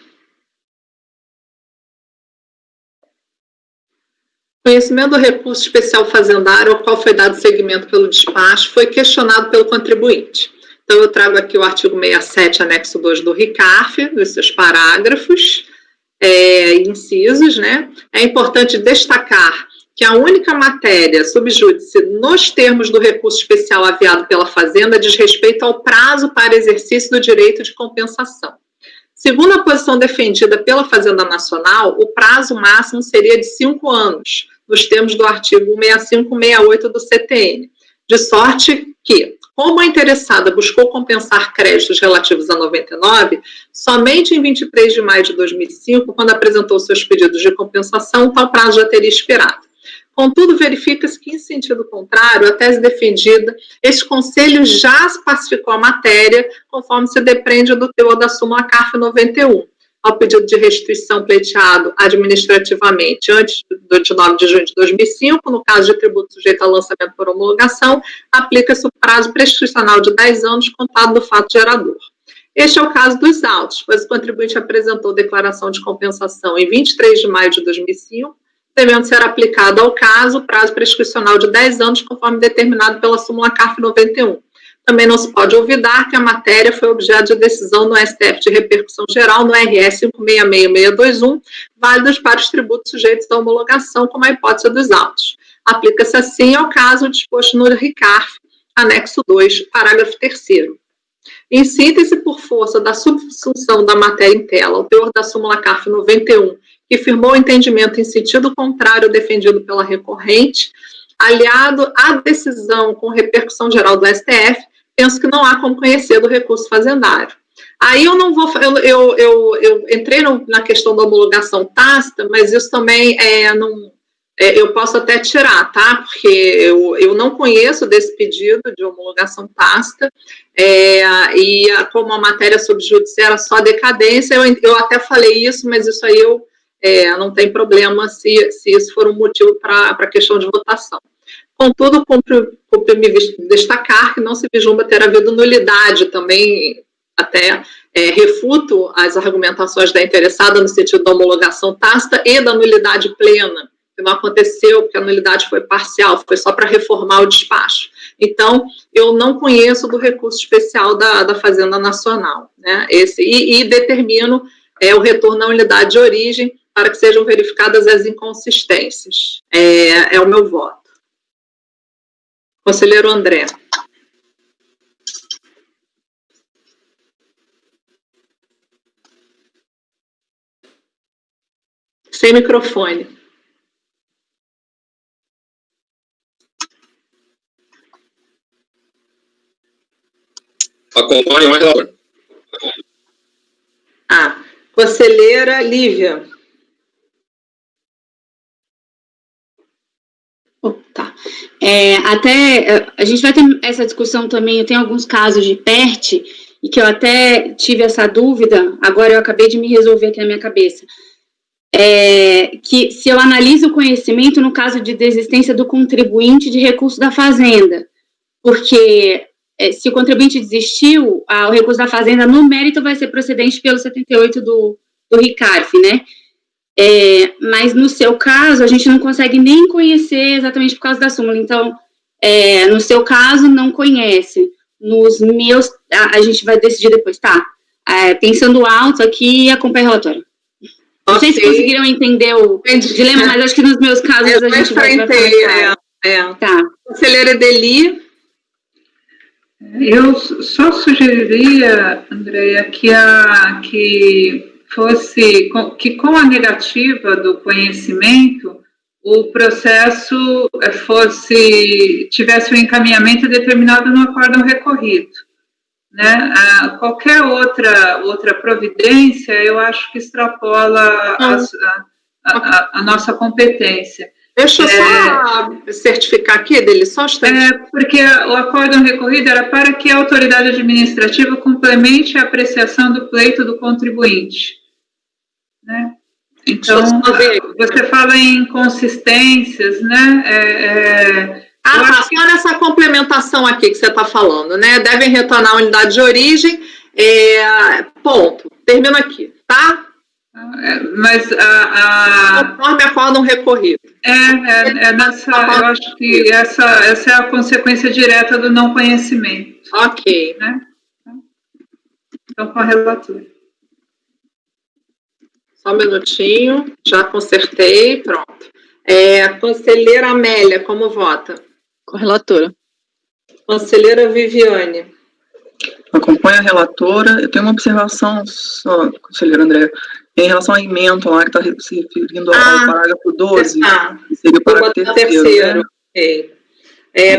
S2: Conhecimento do recurso especial fazendário ao qual foi dado seguimento pelo despacho foi questionado pelo contribuinte. Então, eu trago aqui o artigo 67, anexo 2 do RICARF, dos seus parágrafos, incisos, né? É importante destacar que a única matéria subjúdice nos termos do recurso especial aviado pela Fazenda diz respeito ao prazo para exercício do direito de compensação. Segundo a posição defendida pela Fazenda Nacional, o prazo máximo seria de 5 anos, nos termos do artigo 6568 do CTN, de sorte que, como a interessada buscou compensar créditos relativos a 99, somente em 23 de maio de 2005, quando apresentou seus pedidos de compensação, tal prazo já teria expirado. Contudo, verifica-se que, em sentido contrário, a tese defendida, este Conselho já pacificou a matéria, conforme se depreende do teor da súmula CARF 91, ao pedido de restituição pleiteado administrativamente antes do 29 de junho de 2005, no caso de tributo sujeito a lançamento por homologação, aplica-se o prazo prescricional de 10 anos contado do fato gerador. Este é o caso dos autos, pois o contribuinte apresentou declaração de compensação em 23 de maio de 2005, devendo ser aplicado ao caso o prazo prescricional de 10 anos, conforme determinado pela súmula CARF 91. Também não se pode olvidar que a matéria foi objeto de decisão no STF de repercussão geral no RS 566621, válidas para os tributos sujeitos à homologação, como a hipótese dos autos. Aplica-se assim ao caso disposto no RICARF, anexo 2, parágrafo 3º. Em síntese, por força da subsunção da matéria em tela, ao teor da súmula CARF 91, que firmou o entendimento em sentido contrário defendido pela recorrente, aliado à decisão com repercussão geral do STF, penso que não há como conhecer do recurso fazendário. Aí eu não vou, eu entrei na questão da homologação tácita, mas isso também eu posso até tirar, tá? Porque eu não conheço desse pedido de homologação tácita, e como a matéria subjúdice era só decadência, eu até falei isso, mas isso aí não tem problema se isso for um motivo para a questão de votação. Contudo, cumpre-me destacar que não se vislumbra ter havido nulidade, também até refuto as argumentações da interessada no sentido da homologação tácita e da nulidade plena, que não aconteceu, porque a nulidade foi parcial, foi só para reformar o despacho. Então, eu não conheço do recurso especial da Fazenda Nacional, né? E determino o retorno à unidade de origem para que sejam verificadas as inconsistências. É o meu voto. Conselheiro André. Sem microfone.
S6: Acompanhe mais, Laura.
S2: Conselheira Lívia.
S4: Tá. Até a gente vai ter essa discussão também. Eu tenho alguns casos de PERT e que eu até tive essa dúvida, agora eu acabei de me resolver aqui na minha cabeça. Que se eu analiso o conhecimento no caso de desistência do contribuinte de recurso da Fazenda, porque se o contribuinte desistiu, o recurso da Fazenda no mérito vai ser procedente pelo 78 do RICARF, né? Mas no seu caso, a gente não consegue nem conhecer exatamente por causa da súmula. Então, no seu caso, não conhece. Nos meus, a gente vai decidir depois, tá? Pensando alto aqui, acompanha o relatório. Não sei se conseguiram entender o dilema, mas acho que nos meus casos a gente vai falar. Tá.
S2: Conselheira Edeli.
S5: Eu só sugeriria, Andréia, que com a negativa do conhecimento, o processo tivesse um encaminhamento determinado no acórdão recorrido, né? Qualquer outra providência, eu acho que extrapola a nossa competência.
S2: Deixa eu só certificar aqui dele, só
S5: porque o acórdão recorrido era para que a autoridade administrativa complemente a apreciação do pleito do contribuinte, né? Então, você fala em inconsistências, né?
S2: Só nessa complementação aqui que você está falando, né? Devem retornar à unidade de origem, ponto. Termino aqui, tá?
S5: Mas
S2: conforme acórdão recorrido.
S5: Eu acho que essa é a consequência direta do não conhecimento.
S2: Ok.
S5: Né? Então, com a relatora.
S2: Só um minutinho, já consertei, pronto. Conselheira Amélia, como vota?
S7: Com a relatora.
S2: Conselheira Viviane.
S8: Acompanho a relatora. Eu tenho uma observação só, conselheiro André, em relação à emenda lá que está se referindo ao parágrafo 12, que seria o parágrafo terceiro. Né?
S2: Okay.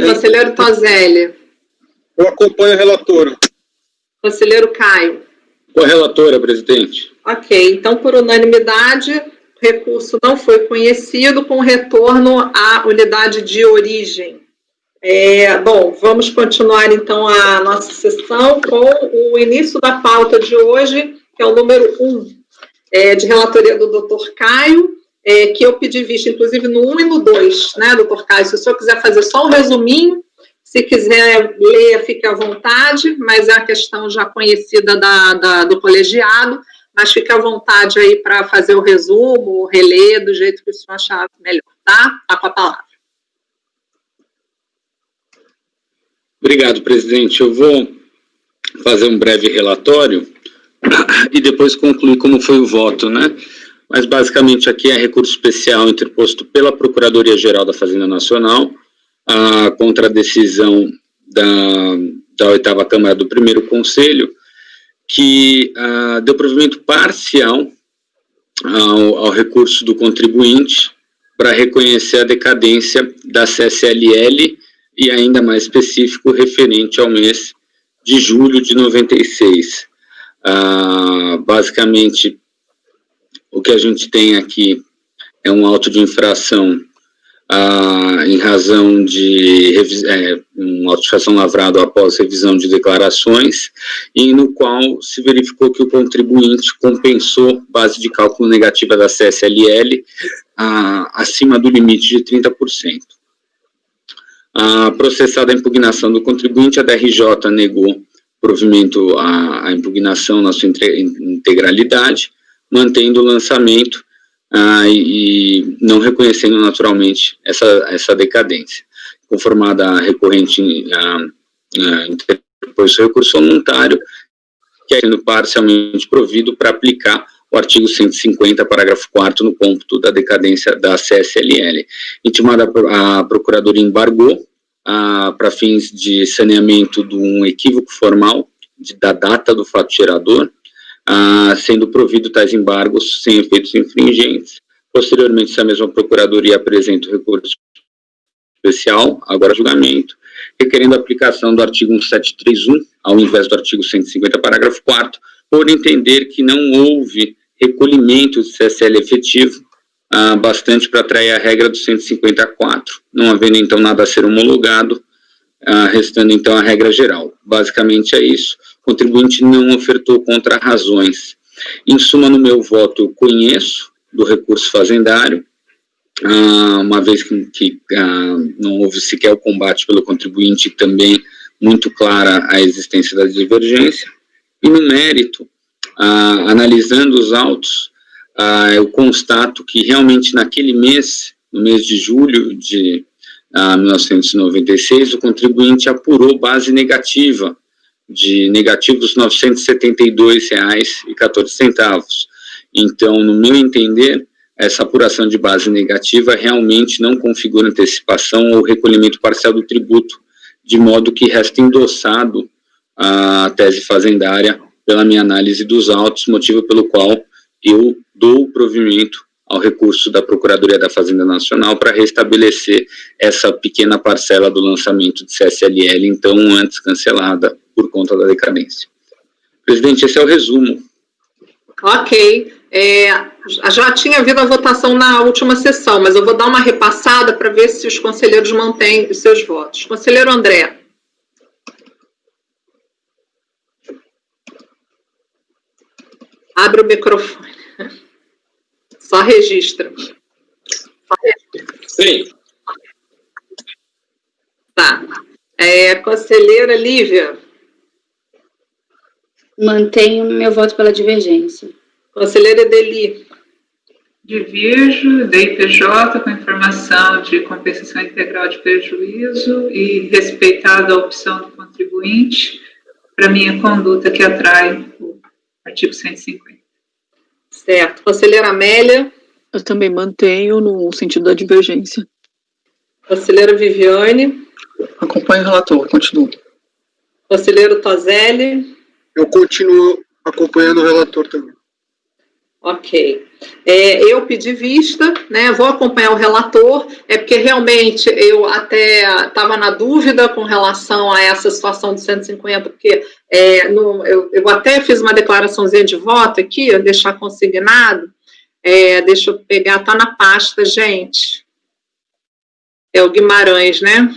S2: Conselheiro Toselli.
S9: Eu acompanho a relatora.
S2: Conselheiro Caio.
S10: Com a relatora, presidente.
S2: Ok, então, por unanimidade, o recurso não foi conhecido, com retorno à unidade de origem. Bom, vamos continuar, então, a nossa sessão com o início da pauta de hoje, que é o número 1, de relatoria do Dr. Caio, que eu pedi vista, inclusive, no 1 e no 2, né, Dr. Caio? Se o senhor quiser fazer só um resuminho, se quiser ler, fique à vontade, mas é a questão já conhecida do colegiado, mas fique à vontade aí para fazer o resumo, reler do jeito que o senhor achar melhor, tá? Está com a palavra.
S10: Obrigado, presidente. Eu vou fazer um breve relatório e depois concluir como foi o voto, né? Mas, basicamente, aqui é recurso especial interposto pela Procuradoria-Geral da Fazenda Nacional contra a decisão da 8ª Câmara do primeiro Conselho, que deu provimento parcial ao recurso do contribuinte para reconhecer a decadência da CSLL e, ainda mais específico, referente ao mês de julho de 96. Basicamente, o que a gente tem aqui é um auto de infração em razão de uma auto de infração lavrado após revisão de declarações, e no qual se verificou que o contribuinte compensou base de cálculo negativa da CSLL acima do limite de 30%. Processada a impugnação do contribuinte, a DRJ negou provimento à impugnação na sua integralidade, mantendo o lançamento e não reconhecendo naturalmente essa decadência. Conformada a recorrente interpôs seu recurso voluntário, que é sendo parcialmente provido para aplicar o artigo 150, parágrafo 4º, no cômputo da decadência da CSLL. Intimada a Procuradoria embargou para fins de saneamento de um equívoco formal da data do fato gerador, sendo provido tais embargos sem efeitos infringentes. Posteriormente, essa mesma Procuradoria apresenta o recurso especial, agora julgamento, requerendo a aplicação do artigo 1731, ao invés do artigo 150, parágrafo 4º, por entender que não houve recolhimento de CSL efetivo, bastante para atrair a regra do 154, não havendo então nada a ser homologado, restando então a regra geral. Basicamente é isso. O contribuinte não ofertou contra-razões. Em suma, no meu voto, eu conheço do recurso fazendário, uma vez que não houve sequer o combate pelo contribuinte, também muito clara a existência da divergência. E no mérito, analisando os autos, eu constato que realmente naquele mês, no mês de julho de 1996, o contribuinte apurou base negativa, de negativos R$ 972,14. Então, no meu entender, essa apuração de base negativa realmente não configura antecipação ou recolhimento parcial do tributo, de modo que resta endossado a tese fazendária pela minha análise dos autos, motivo pelo qual eu dou o provimento ao recurso da Procuradoria da Fazenda Nacional para restabelecer essa pequena parcela do lançamento de CSLL, então antes cancelada por conta da decadência. Presidente, esse é o resumo.
S2: Ok. Já tinha havido a votação na última sessão, mas eu vou dar uma repassada para ver se os conselheiros mantêm os seus votos. Conselheiro André. Abre o microfone. Só registra.
S6: Sim.
S2: Tá. Conselheira Lívia.
S4: Mantenho meu voto pela divergência.
S2: Conselheira Edeli.
S5: Divirjo, DIPJ com informação de compensação integral de prejuízo e respeitada a opção do contribuinte para minha conduta que atrai o artigo 150.
S2: Certo. Conselheira Amélia.
S7: Eu também mantenho no sentido da divergência.
S2: Conselheira Viviane.
S8: Acompanho o relator, continuo.
S2: Conselheiro Toselli.
S9: Eu continuo acompanhando o relator também.
S2: Ok. Eu pedi vista, né? Vou acompanhar o relator, porque realmente eu até estava na dúvida com relação a essa situação do 150, porque eu até fiz uma declaraçãozinha de voto aqui, deixar consignado. Deixa eu pegar, tá na pasta, gente. É o Guimarães, né?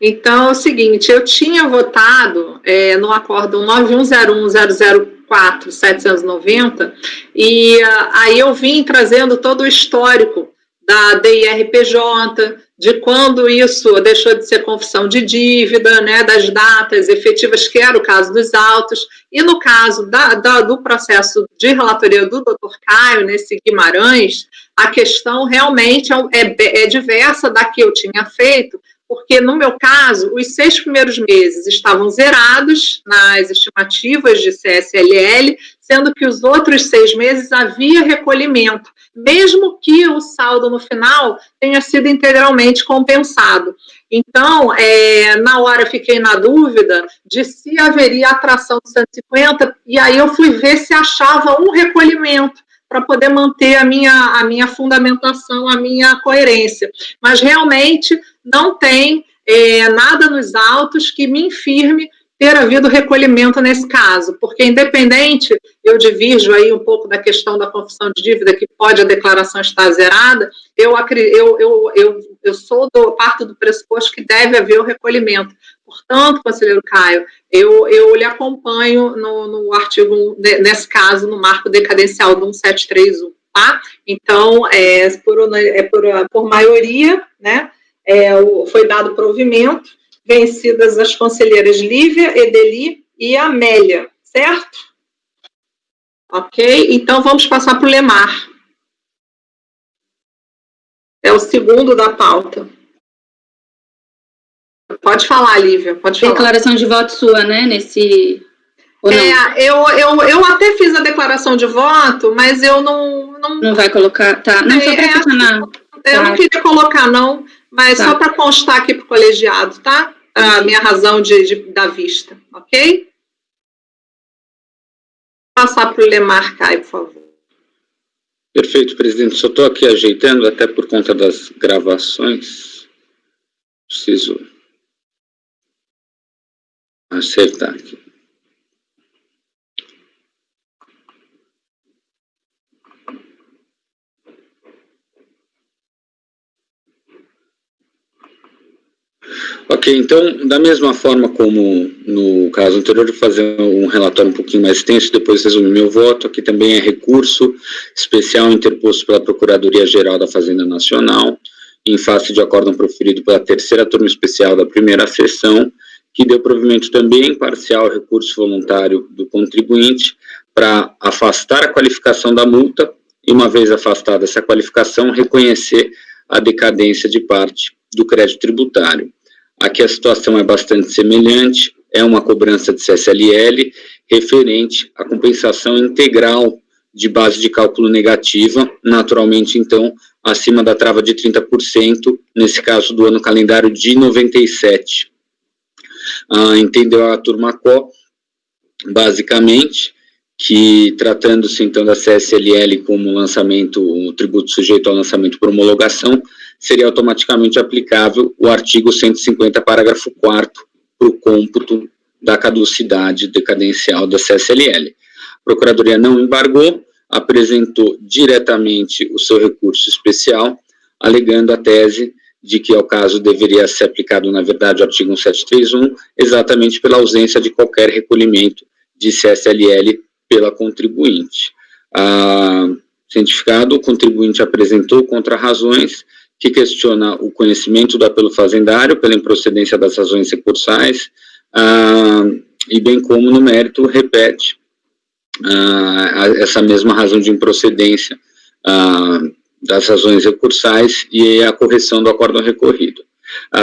S2: Então, é o seguinte, eu tinha votado no acórdão 9101.004.790, e aí eu vim trazendo todo o histórico da DIRPJ, de quando isso deixou de ser confissão de dívida, né, das datas efetivas, que era o caso dos autos, e no caso do processo de relatoria do Dr. Caio, nesse Guimarães, a questão realmente é diversa da que eu tinha feito, porque, no meu caso, os 6 primeiros meses estavam zerados nas estimativas de CSLL, sendo que os outros 6 meses havia recolhimento, mesmo que o saldo no final tenha sido integralmente compensado. Então, na hora eu fiquei na dúvida de se haveria atração de 150, e aí eu fui ver se achava um recolhimento, para poder manter a minha fundamentação, a minha coerência. Mas, realmente, não tem nada nos autos que me infirme ter havido recolhimento nesse caso, porque, independente, eu divirjo aí um pouco da questão da confissão de dívida, que pode a declaração estar zerada, eu parto do pressuposto que deve haver o recolhimento. Portanto, conselheiro Caio, eu lhe acompanho no artigo, nesse caso, no marco decadencial do 1731, tá? Então, por maioria, né, foi dado provimento, vencidas as conselheiras Lívia, Edeli e Amélia, certo? Ok? Então, vamos passar para o Lemar. É o segundo da pauta. Pode falar, Lívia, pode falar.
S4: Declaração de voto sua, né, nesse...
S2: Eu até fiz a declaração de voto, mas eu não...
S4: Não vai colocar, tá? Não, só para questionar.
S2: Eu não queria colocar, não, mas só para constar aqui para o colegiado, tá? A minha razão da vista, ok? Passar para o Lemar, Caio, por favor.
S10: Perfeito, presidente. Só estou aqui ajeitando, até por conta das gravações. Preciso acertar aqui. Ok, então, da mesma forma como no caso anterior, eu vou fazer um relatório um pouquinho mais extenso, depois resumir meu voto. Aqui também é recurso especial interposto pela Procuradoria-Geral da Fazenda Nacional, em face de acórdão proferido pela 3ª Turma Especial da primeira sessão, que deu provimento também parcial ao recurso voluntário do contribuinte para afastar a qualificação da multa e, uma vez afastada essa qualificação, reconhecer a decadência de parte do crédito tributário. Aqui a situação é bastante semelhante, é uma cobrança de CSLL referente à compensação integral de base de cálculo negativa, naturalmente, então, acima da trava de 30%, nesse caso do ano calendário de 97. Entendeu a turma CO, basicamente, que tratando-se então da CSLL como lançamento, um tributo sujeito ao lançamento por homologação, seria automaticamente aplicável o artigo 150, parágrafo 4º, para o cômputo da caducidade decadencial da CSLL. A Procuradoria não embargou, apresentou diretamente o seu recurso especial, alegando a tese de que, ao caso, deveria ser aplicado, na verdade, o artigo 1731, exatamente pela ausência de qualquer recolhimento de CSLL pela contribuinte. Cientificado, o contribuinte apresentou contrarrazões que questiona o conhecimento do apelo fazendário pela improcedência das razões recursais, e bem como, no mérito, repete essa mesma razão de improcedência das razões recursais e a correção do acórdão recorrido.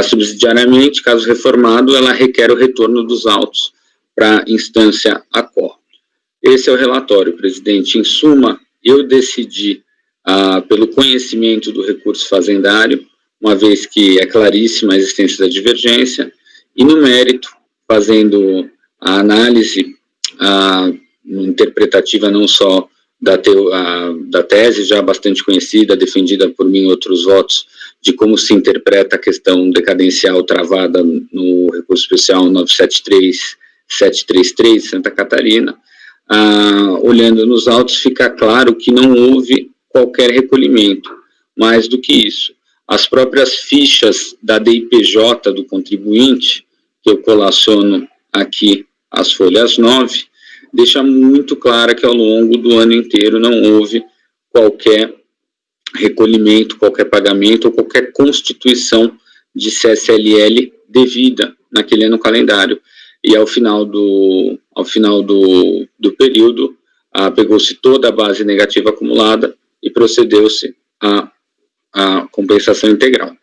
S10: Subsidiariamente, caso reformado, ela requer o retorno dos autos para a instância ACO. Esse é o relatório, presidente. Em suma, eu decidi, pelo conhecimento do recurso fazendário, uma vez que é claríssima a existência da divergência, e no mérito, fazendo a análise interpretativa não só da tese já bastante conhecida, defendida por mim em outros votos, de como se interpreta a questão decadencial travada no recurso especial 973-733 de Santa Catarina. Olhando nos autos, fica claro que não houve qualquer recolhimento. Mais do que isso, as próprias fichas da DIPJ do contribuinte, que eu colaciono aqui as folhas 9, deixa muito clara que ao longo do ano inteiro não houve qualquer recolhimento, qualquer pagamento ou qualquer constituição de CSLL devida naquele ano calendário. E ao final do período, pegou-se toda a base negativa acumulada e procedeu-se à compensação integral.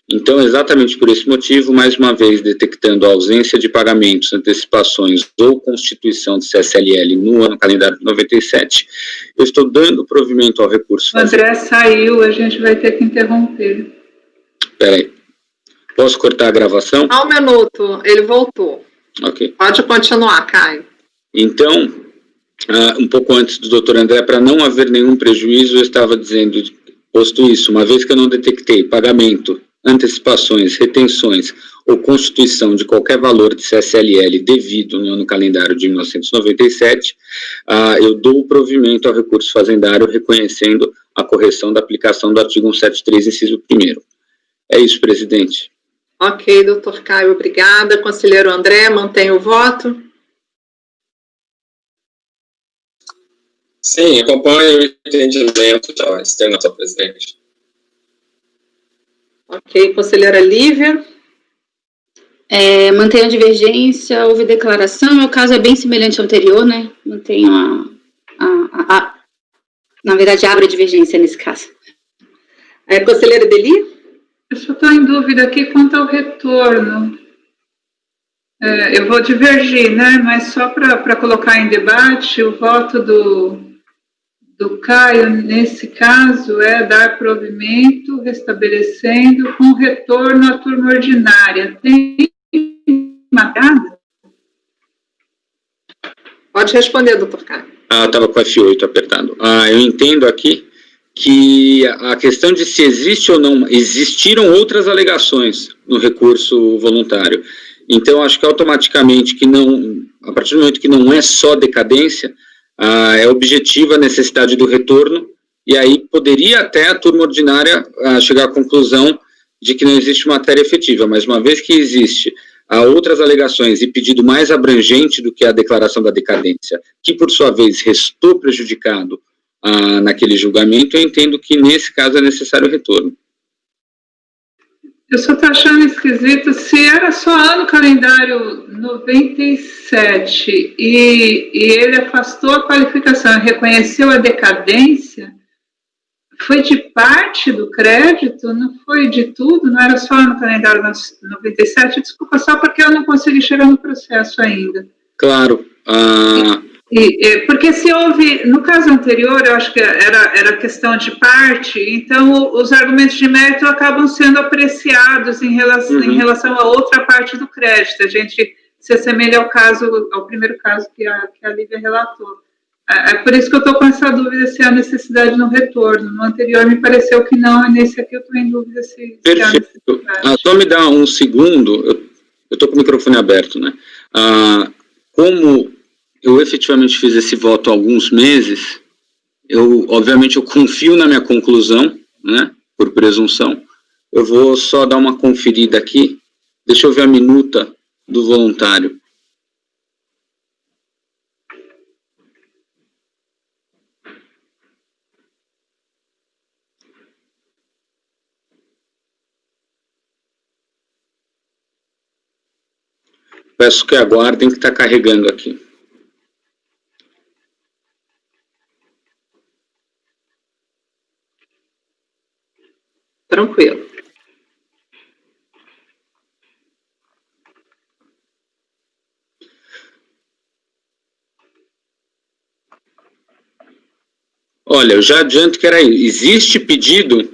S10: Então, exatamente por esse motivo, mais uma vez, detectando a ausência de pagamentos, antecipações ou constituição de CSLL no ano calendário de 97, eu estou dando provimento ao recurso.
S5: O André saiu, a gente vai ter que interromper.
S10: Espera aí. Posso cortar a gravação?
S2: Só um minuto, ele voltou.
S10: Ok.
S2: Pode continuar, Caio.
S10: Então, um pouco antes do doutor André, para não haver nenhum prejuízo, eu estava dizendo, posto isso, uma vez que eu não detectei pagamento, antecipações, retenções ou constituição de qualquer valor de CSLL devido no ano calendário de 1997, eu dou o provimento ao recurso fazendário reconhecendo a correção da aplicação do artigo 173, inciso 1º. É isso, presidente.
S2: Ok, doutor Caio, obrigada. Conselheiro André, mantém o voto?
S6: Sim, acompanho o entendimento da externação, presidente.
S2: Ok, conselheira Lívia.
S4: Mantenho a divergência, houve declaração, meu caso é bem semelhante ao anterior, né? Mantenho na verdade, abre a divergência nesse caso.
S2: Conselheira Deli?
S5: Eu só estou em dúvida aqui quanto ao retorno. Eu vou divergir, né? Mas só para colocar em debate, o voto do Caio, nesse caso, é dar provimento, restabelecendo com retorno à turma ordinária. Tem marcada?
S2: Pode responder, doutor Caio.
S10: Estava com F8 apertado. Eu entendo aqui que a questão de se existe ou não, existiram outras alegações no recurso voluntário. Então, acho que automaticamente, a partir do momento que não é só decadência, é objetiva a necessidade do retorno, e aí poderia até a turma ordinária chegar à conclusão de que não existe matéria efetiva, mas uma vez que existe outras alegações e pedido mais abrangente do que a declaração da decadência, que por sua vez restou prejudicado naquele julgamento, eu entendo que nesse caso é necessário o retorno.
S5: Eu só estou achando esquisito, se era só ano calendário 97 e ele afastou a qualificação, reconheceu a decadência, foi de parte do crédito, não foi de tudo, não era só no calendário 97, desculpa, só porque eu não consegui chegar no processo ainda.
S10: Claro.
S5: Porque se houve, no caso anterior, eu acho que era questão de parte, então os argumentos de mérito acabam sendo apreciados em relação a outra parte do crédito. A gente se assemelha ao primeiro caso que a Lívia relatou. É por isso que eu estou com essa dúvida se há necessidade no retorno. No anterior me pareceu que não, nesse aqui eu estou em dúvida se há necessidade.
S10: Só me dá um segundo, eu estou com o microfone aberto, né? Como eu efetivamente fiz esse voto há alguns meses, obviamente eu confio na minha conclusão, né, por presunção. Eu vou só dar uma conferida aqui, deixa eu ver a minuta do voluntário. Peço que aguardem que está carregando aqui.
S2: Tranquilo.
S10: Olha, eu já adianto que existe pedido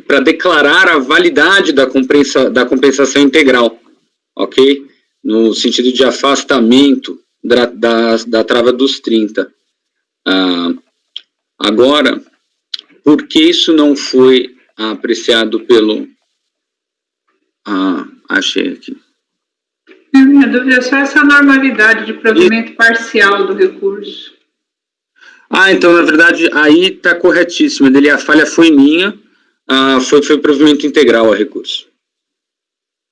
S10: para declarar a validade da compensação integral, ok? No sentido de afastamento da trava dos 30. Agora, por que isso não foi apreciado pelo... achei aqui.
S5: Minha dúvida é só essa normalidade de provimento parcial do recurso.
S10: Então, na verdade, aí está corretíssimo. A falha foi minha, foi provimento integral a recurso.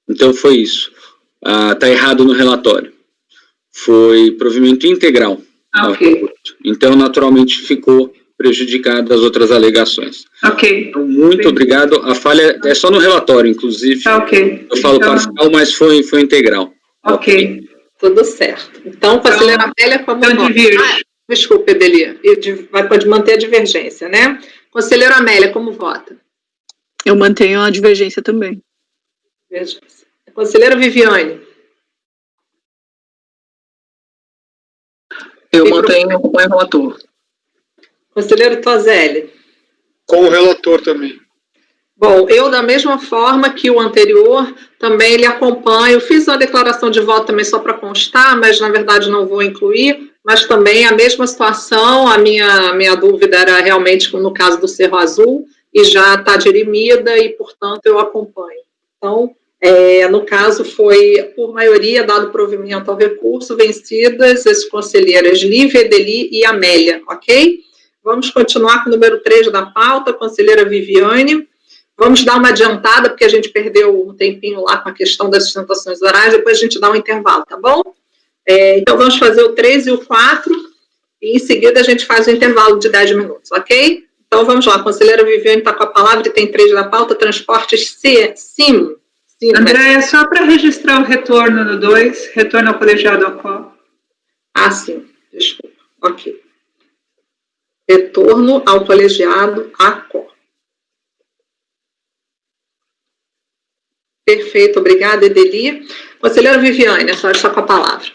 S10: Então, foi isso. Está errado no relatório. Foi provimento integral ao recurso. Então, naturalmente, ficou prejudicado as outras alegações.
S5: Ok.
S10: Então, muito obrigado. A falha é só no relatório, inclusive.
S5: Ok.
S10: Eu falo parcial, mas foi integral.
S2: Ok. Tudo certo. Então, conselheira Amélia, como vota? Desculpa, Edelia. Pode manter a divergência, né? Conselheira Amélia, como vota?
S7: Eu mantenho a divergência também.
S2: Divergência. Conselheira Viviane?
S8: Eu mantenho o relator.
S2: Conselheiro Tozelli?
S9: Com o relator também.
S2: Bom, eu, da mesma forma que o anterior, também lhe acompanho. Fiz uma declaração de voto também só para constar, mas, na verdade, não vou incluir. Mas também a mesma situação, a minha dúvida era realmente no caso do Cerro Azul, e já está dirimida, e, portanto, eu acompanho. Então, no caso, foi, por maioria, dado provimento ao recurso, vencidas as conselheiras Lívia, Edeli e Amélia, ok? Vamos continuar com o número 3 da pauta, conselheira Viviane. Vamos dar uma adiantada, porque a gente perdeu um tempinho lá com a questão das sustentações orais, depois a gente dá um intervalo, tá bom? Então, vamos fazer o 3 e o 4, e em seguida a gente faz o intervalo de 10 minutos, ok? Então, vamos lá, a conselheira Viviane está com a palavra, e tem 3 da pauta, transportes SIM.
S5: Andréia, só para registrar o retorno no 2, retorno ao colegiado ACO.
S2: Sim, desculpa, ok. Retorno ao colegiado ACO. Perfeito, obrigada, Edeli. Conselheira Viviane, a senhora está com a palavra.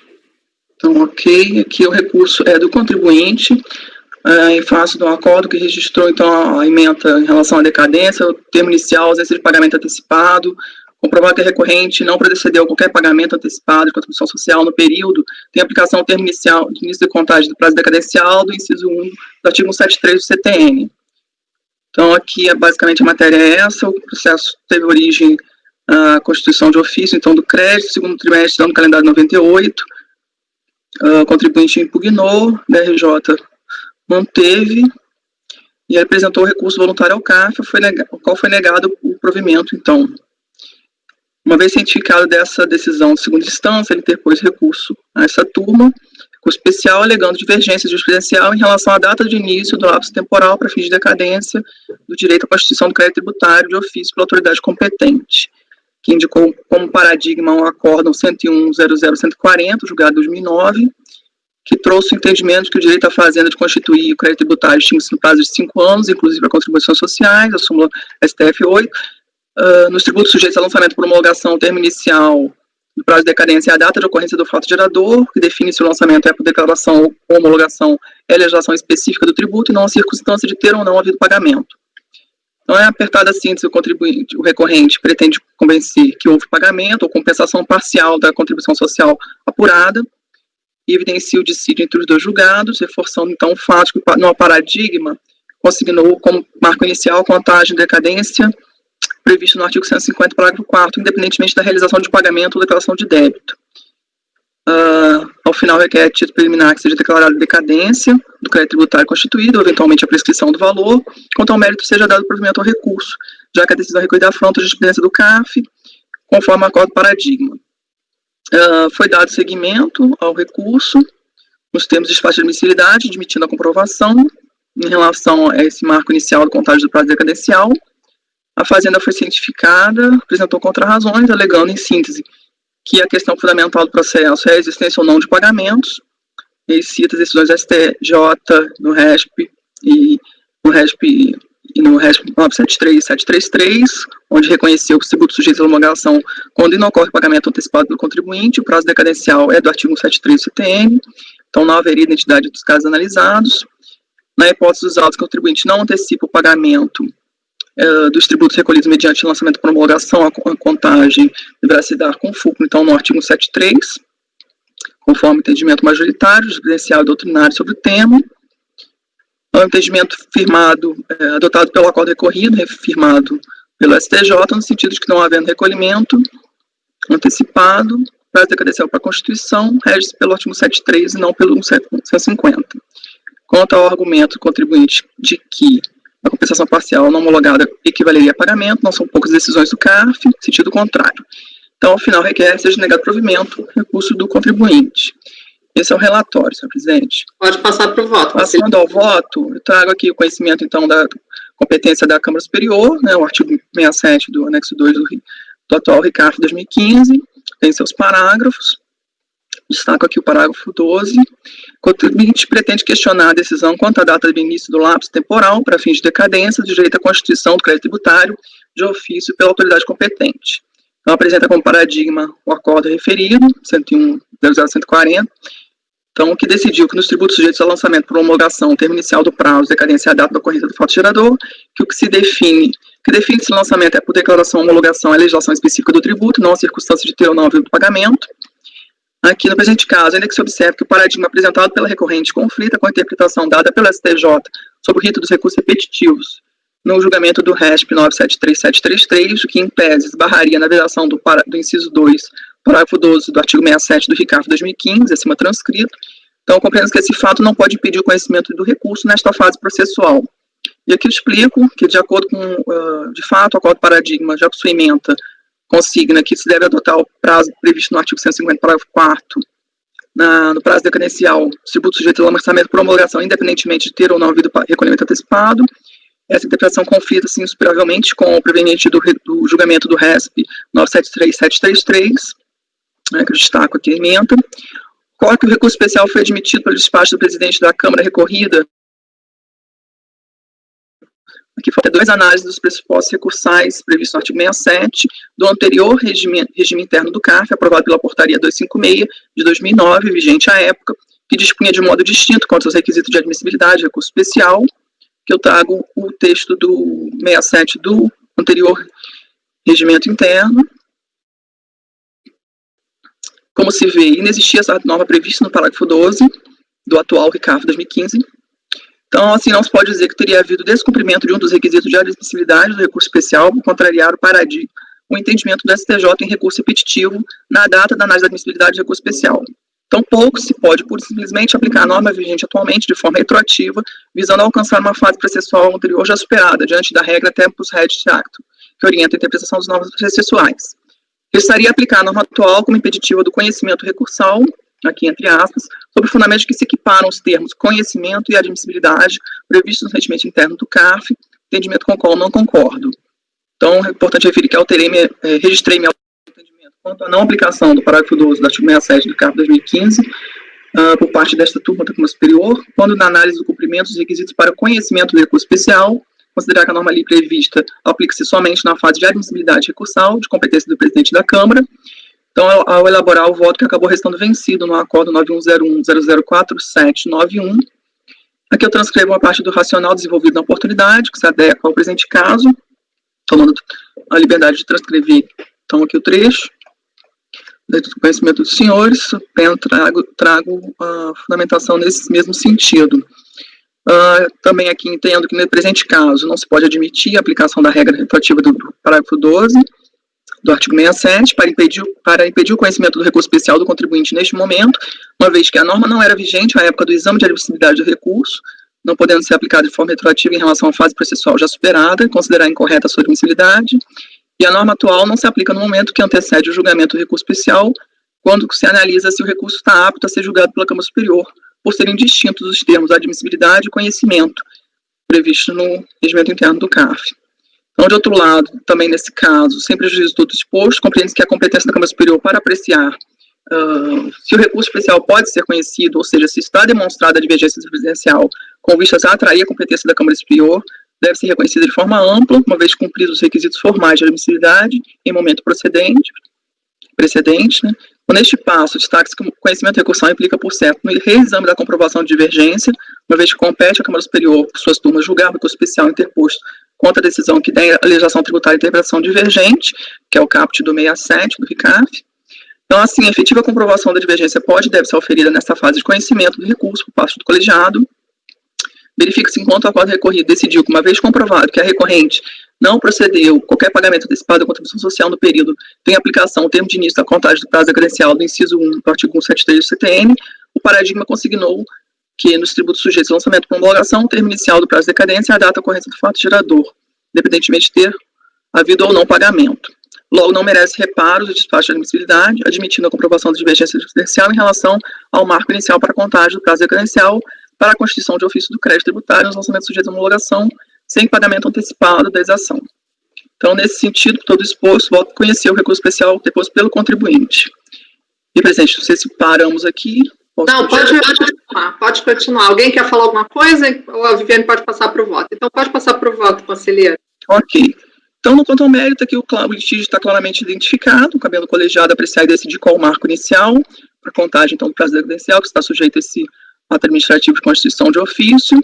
S8: Então, ok, aqui o recurso é do contribuinte, em face do acordo que registrou, então, a ementa em relação à decadência, o termo inicial, ausência de pagamento antecipado, comprovar que a recorrente não procedeu a qualquer pagamento antecipado de contribuição social no período, tem aplicação ao termo inicial de início de contagem do prazo decadencial do inciso 1 do artigo 173 do CTN. Então, aqui, basicamente, a matéria é essa, o processo teve origem a constituição de ofício, então, do crédito, segundo trimestre do ano calendário 98, o contribuinte impugnou, DRJ manteve e apresentou o recurso voluntário ao CAF, o qual foi negado o provimento. Então, uma vez cientificado dessa decisão de segunda instância, ele interpôs recurso a essa turma, recurso especial alegando divergência jurisprudencial em relação à data de início do lapso temporal para fins de decadência do direito à constituição do crédito tributário de ofício pela autoridade competente, que indicou como paradigma o acórdão 101.00.140, julgado em 2009, que trouxe o entendimento de que o direito à fazenda de constituir o crédito tributário extingue-se no prazo de 5 anos, inclusive para contribuições sociais, a súmula STF 8, nos tributos sujeitos a lançamento por homologação, o termo inicial do prazo de decadência é a data de ocorrência do fato gerador, que define se o lançamento é por declaração ou homologação, é a legislação específica do tributo e não a circunstância de ter ou não havido pagamento. Então, é apertada a síntese, o recorrente pretende convencer que houve pagamento ou compensação parcial da contribuição social apurada e evidencia o dissídio entre os dois julgados, reforçando, então, o fato que, no paradigma, consignou como marco inicial a contagem de decadência previsto no artigo 150, parágrafo 4º, independentemente da realização de pagamento ou declaração de débito. Ao final, requer título preliminar que seja declarada decadência do crédito tributário constituído, ou eventualmente a prescrição do valor, quanto ao mérito seja dado provimento ao recurso, já que a decisão recorrida afronta a jurisprudência do CAF, conforme o acordo paradigma. Foi dado seguimento ao recurso, nos termos de despacho de admissibilidade, admitindo a comprovação, em relação a esse marco inicial do contagem do prazo decadencial. A Fazenda foi cientificada, apresentou contrarrazões, alegando, em síntese, que a questão fundamental do processo é a existência ou não de pagamentos. Ele cita as decisões do STJ, no RESP e no RESP 973 e 733, onde reconheceu que o tributo sujeito à homologação quando não ocorre pagamento antecipado pelo contribuinte, o prazo decadencial é do artigo 173 do CTN, então não haveria identidade dos casos analisados. na hipótese dos autos que o contribuinte não antecipa o pagamento dos tributos recolhidos mediante lançamento por homologação, a contagem deverá se dar com fulcro, então, no artigo 173, conforme o entendimento majoritário, jurisprudencial e doutrinário sobre o tema. O entendimento firmado, adotado pelo acordo recorrido, firmado pelo STJ, no sentido de que não havendo recolhimento antecipado, prazo decadencial para a Constituição, rege-se pelo artigo 173 e não pelo 150. Quanto ao argumento do contribuinte de que a compensação parcial não homologada equivaleria a pagamento, não são poucas decisões do CARF, sentido contrário. Então, ao final, requer seja negado provimento recurso do contribuinte. Esse é o relatório, senhor presidente.
S2: Pode passar para o voto.
S8: Passando ao voto, eu trago aqui o conhecimento, então, da competência da Câmara Superior, né, o artigo 67 do anexo 2 do atual RICARF 2015, tem seus parágrafos. Destaco aqui o parágrafo 12. O contribuinte pretende questionar a decisão quanto à data de início do lapso temporal para fins de decadência do direito à constituição do crédito tributário de ofício pela autoridade competente. Então, apresenta como paradigma o acordo referido, 101.00.140, então, que decidiu que nos tributos sujeitos ao lançamento por homologação, termo inicial do prazo, decadência e a data da ocorrência do fato gerador, que o que define esse lançamento é por declaração, homologação e legislação específica do tributo, não a circunstância de ter ou não havido pagamento. Aqui, no presente caso, ainda que se observe que o paradigma apresentado pela recorrente conflita com a interpretação dada pelo STJ sobre o rito dos recursos repetitivos no julgamento do RESP 973.733, o que, em tese, esbarraria na vedação do inciso 2, parágrafo 12 do artigo 67 do RICARF 2015, acima transcrito. Então, compreendo que esse fato não pode impedir o conhecimento do recurso nesta fase processual. E aqui eu explico que, de acordo com, de fato, o acordo paradigma, já que sua ementa consigna que se deve adotar o prazo previsto no artigo 150, parágrafo 4º, no prazo decadencial, os tributos sujeitos ao lançamento por homologação, independentemente de ter ou não havido recolhimento antecipado. Essa interpretação conflita, assim, insuperavelmente com o proveniente do julgamento do RESP 973.733, né, que eu destaco aqui a ementa. Ocorre que o recurso especial foi admitido pelo despacho do presidente da Câmara recorrida. Aqui falta 2 análises dos pressupostos recursais previstos no artigo 67 do anterior regime interno do CARF, aprovado pela portaria 256 de 2009, vigente à época, que dispunha de modo distinto quanto aos requisitos de admissibilidade de recurso especial, que eu trago o texto do 67 do anterior regimento interno. Como se vê, inexistia essa norma prevista no parágrafo 12 do atual RICARF 2015. Então, assim, não se pode dizer que teria havido descumprimento de um dos requisitos de admissibilidade do recurso especial por contrariar o entendimento do STJ em recurso repetitivo na data da análise da admissibilidade do recurso especial. Tampouco se pode, por simplesmente, aplicar a norma vigente atualmente de forma retroativa, visando alcançar uma fase processual anterior já superada, diante da regra Tempus Regit Actum, que orienta a interpretação das normas processuais. Restaria aplicar a norma atual como impeditiva do conhecimento recursal, aqui entre aspas, sobre o fundamento de que se equiparam os termos conhecimento e admissibilidade previstos no regimento interno do CARF, entendimento com o qual não concordo. Então, é importante referir que registrei meu entendimento quanto à não aplicação do parágrafo 12 do artigo 67 do CARF 2015, por parte desta turma da Câmara Superior, quando na análise do cumprimento dos requisitos para conhecimento do recurso especial, considerar que a norma ali prevista aplica-se somente na fase de admissibilidade recursal, de competência do presidente da Câmara. Então, ao elaborar o voto que acabou restando vencido no acordo 9101004791, aqui eu transcrevo uma parte do racional desenvolvido na oportunidade, que se adequa ao presente caso, tomando a liberdade de transcrever, então, aqui o trecho, do conhecimento dos senhores, trago a fundamentação nesse mesmo sentido. Também aqui entendo que no presente caso não se pode admitir a aplicação da regra retroativa do parágrafo 12 do artigo 67 para impedir o conhecimento do recurso especial do contribuinte neste momento, uma vez que a norma não era vigente à época do exame de admissibilidade do recurso, não podendo ser aplicada de forma retroativa em relação à fase processual já superada, considerar incorreta a sua admissibilidade, e a norma atual não se aplica no momento que antecede o julgamento do recurso especial, quando se analisa se o recurso está apto a ser julgado pela Câmara Superior, por serem distintos os termos admissibilidade e conhecimento, previstos no regimento interno do CARF. Então, de outro lado, também nesse caso, sem prejuízo de tudo exposto, compreende-se que a competência da Câmara Superior para apreciar se o recurso especial pode ser conhecido, ou seja, se está demonstrada a divergência presidencial com vistas a atrair a competência da Câmara Superior, deve ser reconhecida de forma ampla, uma vez cumpridos os requisitos formais de admissibilidade em momento precedente, né? Neste passo, destaque-se que o conhecimento recursal implica, por certo, no reexame da comprovação de divergência, uma vez que compete à Câmara Superior, por suas turmas, julgar o recurso especial interposto contra a decisão que tem a legislação tributária e interpretação divergente, que é o caput do 67 do RICAF. Então, assim, a efetiva comprovação da divergência pode e deve ser oferida nesta fase de conhecimento do recurso por parte do colegiado. Verifica-se enquanto o acordo recorrido decidiu que, uma vez comprovado que a recorrente não procedeu qualquer pagamento antecipado da contribuição social no período tem aplicação o termo de início da contagem do prazo da credencial do inciso 1 do artigo 173 do CTN, o paradigma consignou que, nos tributos sujeitos ao lançamento por homologação, o termo inicial do prazo de decadência é a data ocorrência do fato gerador, independentemente de ter havido ou não pagamento. Logo, não merece reparos o despacho de admissibilidade, admitindo a comprovação da divergência jurisprudencial em relação ao marco inicial para a contagem do prazo decadencial para a constituição de ofício do crédito tributário nos lançamentos sujeitos à homologação, sem pagamento antecipado da exação. Então, nesse sentido, todo exposto, volto a conhecer o recurso especial deposto pelo contribuinte. E, presidente, não sei se paramos aqui.
S2: Não, pode continuar. Alguém quer falar alguma coisa? Ou a Viviane pode passar para o voto? Então, pode passar para o voto, conselheiro.
S8: Ok. Então, no quanto ao mérito, aqui o litígio está claramente identificado, cabendo o colegiado apreciar e decidir qual o marco inicial para contagem, então, do prazo decadencial, que está sujeito a esse ato administrativo de constituição de ofício,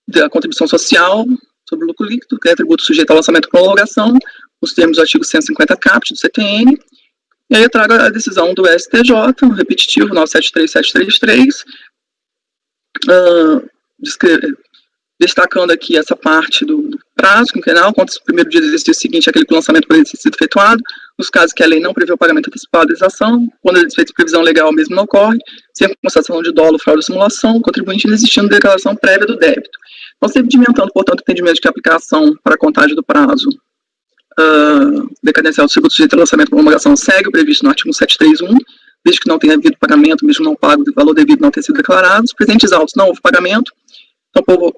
S8: da contribuição social sobre o lucro líquido, que é tributo sujeito ao lançamento por homologação, nos termos do artigo 150 caput do CTN. E aí eu trago a decisão do STJ, no repetitivo 973733, destacando aqui essa parte do prazo quinquenal, contra o primeiro dia do exercício seguinte, aquele que o lançamento poderia ter sido efetuado, nos casos que a lei não prevê o pagamento antecipado da exação, quando a desfeita de previsão legal mesmo não ocorre, sem constatação de dolo, fraude ou simulação, o contribuinte inexistindo declaração prévia do débito. Então, sedimentando, portanto, o entendimento de que a aplicação para a contagem do prazo decadencial do tributo sujeito ao lançamento por homologação segue o previsto no artigo 731, desde que não tenha havido pagamento, mesmo não pago, o valor devido não ter sido declarado. Os presentes autos não houve pagamento, tampouco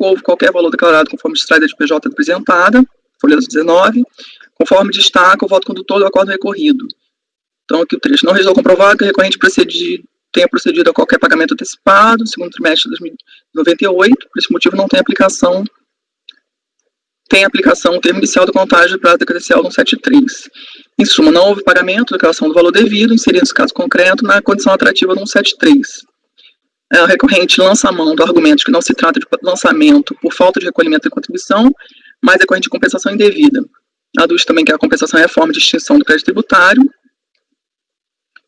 S8: houve qualquer valor declarado conforme extraída de PJ apresentada, folha 19, conforme destaca o voto condutor do acordo recorrido. Então, aqui o trecho: não resultou comprovado que o recorrente tenha procedido a qualquer pagamento antecipado, segundo trimestre de 2098, por esse motivo não tem aplicação o termo inicial da contagem do prazo decadencial do 173. Em suma, não houve pagamento, declaração do valor devido, inserindo esse caso concreto na condição atrativa do 173. O recorrente lança a mão do argumento de que não se trata de lançamento por falta de recolhimento de contribuição, mas decorrente de compensação indevida. Aduz também que a compensação é a forma de extinção do crédito tributário,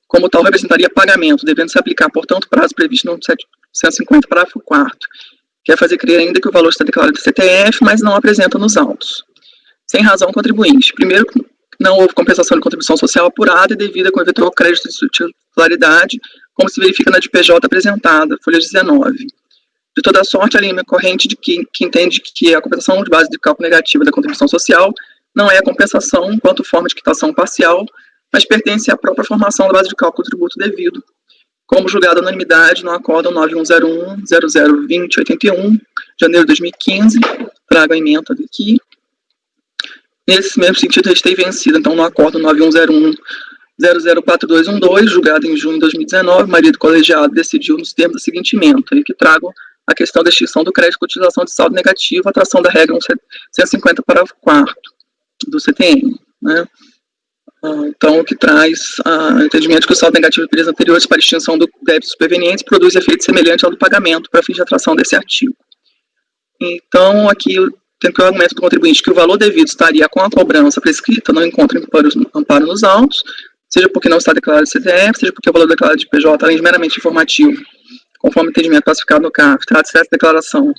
S8: como tal representaria pagamento, devendo se aplicar, portanto, o prazo previsto no 150, parágrafo 4º, que é fazer crer ainda que o valor está declarado do CTF, mas não apresenta nos autos. Sem razão contribuinte. Primeiro, não houve compensação de contribuição social apurada e devida com eventual crédito de titularidade, como se verifica na de PJ apresentada, folha 19. De toda sorte, a linha corrente de que entende que a compensação de base de cálculo negativa da contribuição social não é a compensação enquanto forma de quitação parcial, mas pertence à própria formação da base de cálculo do tributo devido, como julgado a unanimidade no acórdão 9101-002081, janeiro de 2015, trago a emenda aqui. Nesse mesmo sentido, restei vencida, então, no acórdão 9101-004212, julgado em junho de 2019, o marido colegiado decidiu nos termos da seguinte emenda, aí que trago a questão da extinção do crédito com utilização de saldo negativo, atração da regra 150, parágrafo 4º do CTN, né? Então, o que traz o entendimento de que o saldo negativo de períodos anteriores para extinção do débito superveniente produz efeito semelhante ao do pagamento para fins de atração desse artigo. Então, aqui eu tenho que o argumento do contribuinte que o valor devido estaria com a cobrança prescrita, não encontra amparo nos autos, seja porque não está declarado de CTF, seja porque o valor declarado de PJ, além de meramente informativo, conforme o entendimento classificado no CAF, trata-se dessa declaração,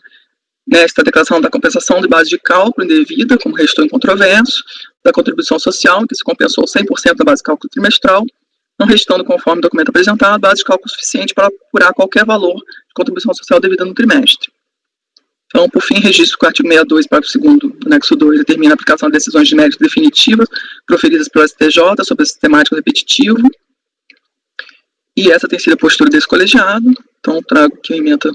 S8: nesta declaração da compensação de base de cálculo indevida, como restou incontroverso, da contribuição social, que se compensou 100% da base de cálculo trimestral, não restando, conforme o documento apresentado, base de cálculo suficiente para apurar qualquer valor de contribuição social devida no trimestre. Então, por fim, registro que o artigo 62, parágrafo 2º do anexo 2, determina a aplicação de decisões de mérito definitivas proferidas pelo STJ sobre esse temático repetitivo, e essa tem sido a postura desse colegiado. Então, trago aqui a emenda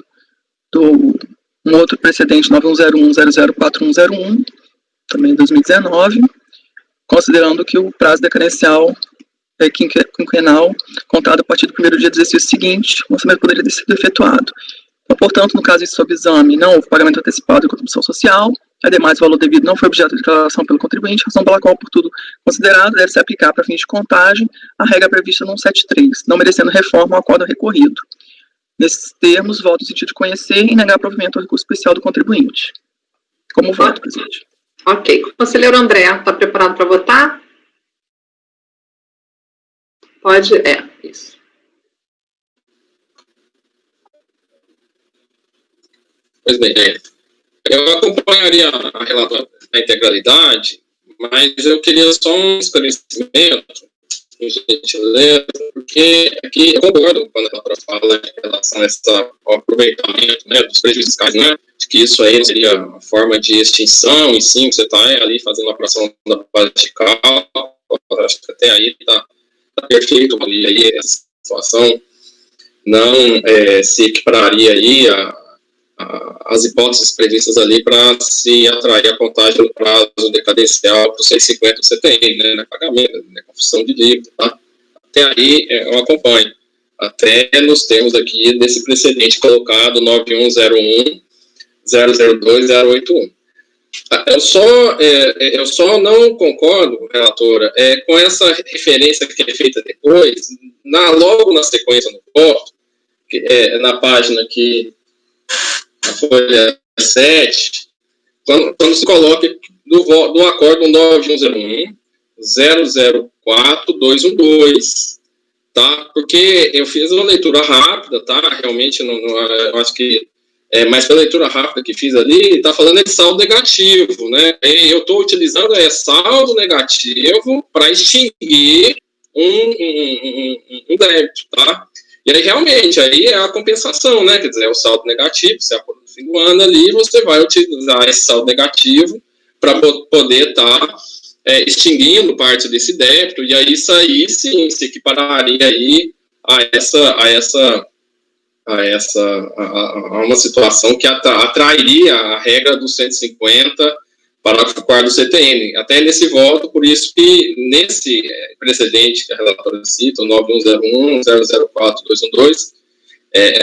S8: do um outro precedente, 9101-004101, também de 2019, considerando que o prazo decadencial é quinquenal, contado a partir do primeiro dia do exercício seguinte, o lançamento poderia ter sido efetuado. Então, portanto, no caso de sob exame, não houve pagamento antecipado de contribuição social, Ademais, o valor devido não foi objeto de declaração pelo contribuinte, razão pela qual, por tudo considerado, deve se aplicar para fins de contagem a regra prevista no 173, não merecendo reforma ao acordo recorrido. Nesses termos, voto no sentido de conhecer e negar provimento ao recurso especial do contribuinte. Como voto, presidente.
S2: Ok. Conselheiro André, está preparado para votar? Pode, isso.
S6: Pois bem, eu acompanharia a relatório na integralidade, mas eu queria só um esclarecimento, por gentileza, porque aqui eu concordo quando a relatora fala em relação ao aproveitamento, né, dos prejuízos fiscais, né, de que isso aí seria uma forma de extinção, e sim, você está ali fazendo a operação da base de cálculo, acho que até aí está perfeito, e aí essa situação não se equipararia aí as hipóteses previstas ali para se atrair a contagem no prazo decadencial para os 150 do CTN, né, pagamento, né, confissão de dívida, tá? Até aí eu acompanho, até nos termos aqui desse precedente colocado 9101 002 081. Eu só não concordo, relatora, com essa referência que é feita depois, logo na sequência do voto, na página aqui, na folha 7, quando se coloca do acordo 9101 004 212, tá? Porque eu fiz uma leitura rápida, tá? Realmente, eu acho que mas pela leitura rápida que fiz ali, está falando de saldo negativo, né? Eu estou utilizando saldo negativo para extinguir um débito, tá? E aí, realmente, aí é a compensação, né? Quer dizer, é o saldo negativo, se é no fim do ano ali, você vai utilizar esse saldo negativo para poder estar extinguindo parte desse débito, e aí isso aí, sim, se equipararia aí a uma situação que atrairia a regra do 150 parágrafo 4º do CTN. Até nesse voto, por isso que nesse precedente que a relatora cita, o 9101 004 212,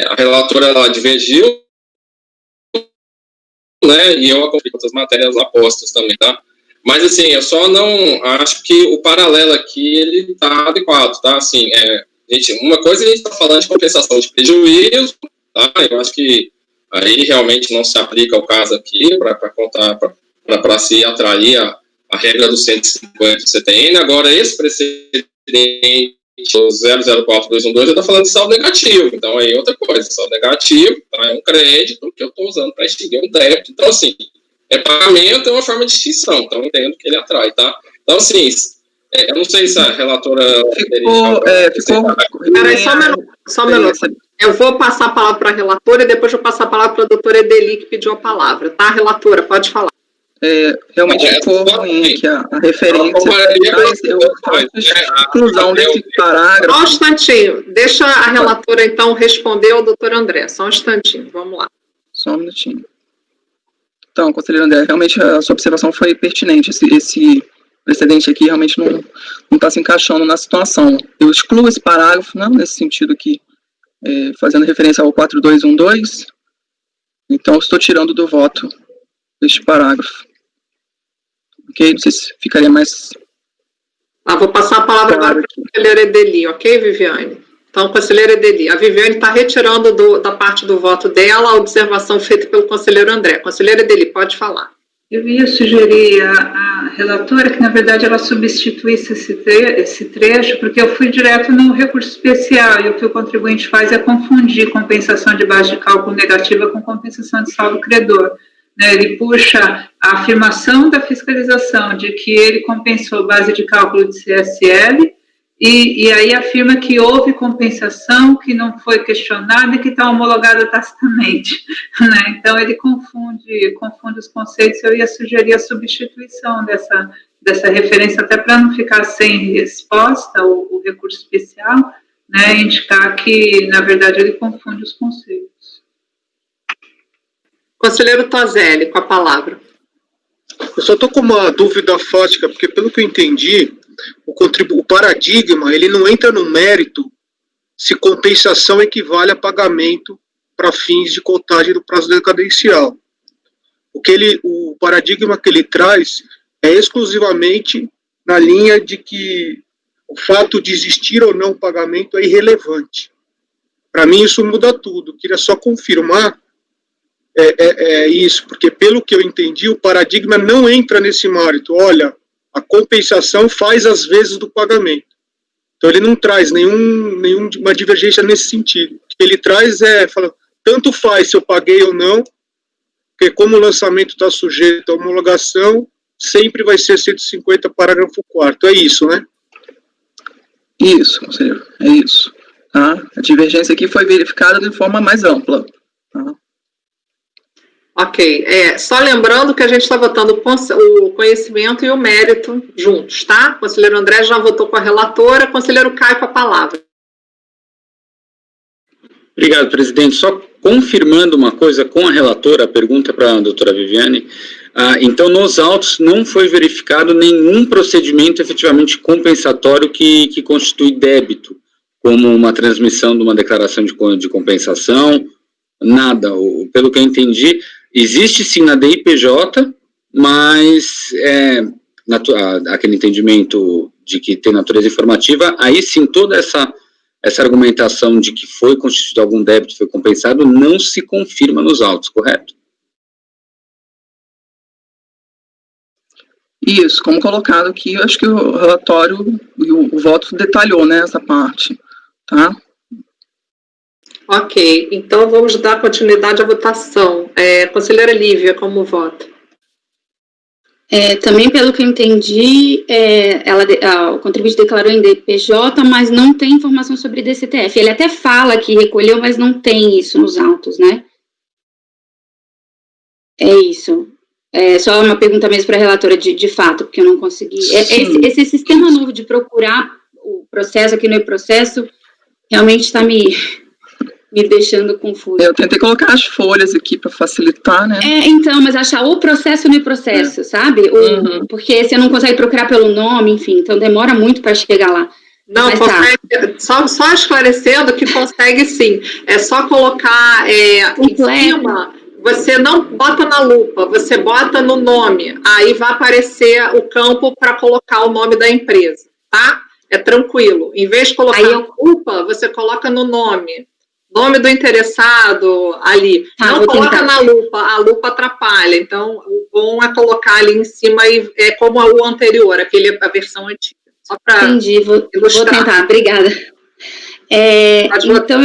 S6: a relatora ela divergiu, né, e eu acompanhei outras matérias apostas também, tá? Mas, assim, eu só não acho que o paralelo aqui, ele está adequado, tá? Assim, gente, uma coisa a gente está falando de compensação de prejuízo, tá? Eu acho que aí realmente não se aplica o caso aqui para se atrair a regra do 150 do CTN. Agora, esse precedente, o 004 212, está falando de saldo negativo. Então, aí outra coisa, saldo negativo, tá? É um crédito que eu estou usando para extinguir um débito. Então, assim, pagamento é uma forma de extinção. Então, eu entendo que ele atrai, tá? Então, assim, eu não sei se a relatora...
S2: Peraí, só um minuto. Eu vou passar a palavra para a relatora e depois eu vou passar a palavra para a doutora Edeli, que pediu a palavra, tá? Relatora, pode falar.
S8: Realmente ficou ruim aqui a referência, eu faço exclusão desse parágrafo.
S2: Só um instantinho, deixa a relatora, então, responder ao doutor André, só um instantinho, vamos lá.
S8: Só um minutinho. Então, conselheiro André, realmente a sua observação foi pertinente, esse precedente aqui realmente não está se encaixando na situação. Eu excluo esse parágrafo, não nesse sentido aqui, fazendo referência ao 4212, então estou tirando do voto este parágrafo. Ok? Não sei se ficaria mais...
S2: Vou passar a palavra agora para a conselheira Edeli, ok, Viviane? Então, conselheira Edeli, a Viviane está retirando da parte do voto dela a observação feita pelo conselheiro André. Conselheira Edeli, pode falar.
S5: Eu ia sugerir à relatora que, na verdade, ela substituísse esse trecho, porque eu fui direto no recurso especial, e o que o contribuinte faz é confundir compensação de base de cálculo negativa com compensação de saldo credor. Ele puxa a afirmação da fiscalização de que ele compensou base de cálculo de CSL, e aí afirma que houve compensação, que não foi questionada e que está homologada tacitamente, né? Então, ele confunde os conceitos. Eu ia sugerir a substituição dessa referência, até para não ficar sem resposta, o recurso especial, né? Indicar que, na verdade, ele confunde os conceitos.
S2: Conselheiro Tozelli, com a palavra.
S9: Eu só estou com uma dúvida fática, porque pelo que eu entendi, o paradigma, ele não entra no mérito se compensação equivale a pagamento para fins de contagem do prazo decadencial. O paradigma que ele traz é exclusivamente na linha de que o fato de existir ou não o pagamento é irrelevante. Para mim, isso muda tudo. Queria só confirmar isso, porque pelo que eu entendi, o paradigma não entra nesse mérito. Olha, a compensação faz as vezes do pagamento. Então, ele não traz nenhuma divergência nesse sentido. O que ele traz fala, tanto faz se eu paguei ou não, porque como o lançamento está sujeito à homologação, sempre vai ser 150, parágrafo 4º. É isso, né?
S8: Isso, conselheiro, é isso. Tá? A divergência aqui foi verificada de forma mais ampla. Tá?
S2: Ok. Só lembrando que a gente está votando o conhecimento e o mérito juntos, tá? O conselheiro André já votou com a relatora, conselheiro Caio com a palavra.
S10: Obrigado, presidente. Só confirmando uma coisa com a relatora, a pergunta para a doutora Viviane. Então, nos autos não foi verificado nenhum procedimento efetivamente compensatório que constitui débito, como uma transmissão de uma declaração de compensação, nada. Pelo que eu entendi, existe sim na DIPJ, mas aquele entendimento de que tem natureza informativa, aí sim toda essa argumentação de que foi constituído algum débito, foi compensado, não se confirma nos autos, correto?
S8: Isso, como colocado aqui, eu acho que o relatório e o voto detalhou, né, essa parte, tá?
S2: Ok, então vamos dar continuidade à votação. Conselheira Lívia, como vota?
S4: Também, pelo que eu entendi, o contribuinte declarou em DPJ, mas não tem informação sobre DCTF. Ele até fala que recolheu, mas não tem isso nos autos, né? É isso. Só uma pergunta mesmo para a relatora de fato, porque eu não consegui. Esse sistema novo de procurar o processo aqui no e-processo realmente está me deixando confuso.
S8: Eu tentei colocar as folhas aqui para facilitar, né?
S4: Então, mas achar o processo no e-processo, sabe? Porque você não consegue procurar pelo nome, enfim, então demora muito para chegar lá.
S2: Não,
S4: mas
S2: consegue, só esclarecendo que consegue sim. É só colocar em cima, você não bota na lupa, você bota no nome, aí vai aparecer o campo para colocar o nome da empresa, tá? É tranquilo. Em vez de colocar na lupa, você coloca no nome. Nome do interessado ali. Não coloca na lupa, a lupa atrapalha. Então, o bom é colocar ali em cima, e é como o anterior, a versão antiga. Só para
S4: entendi, vou tentar, obrigada. Então,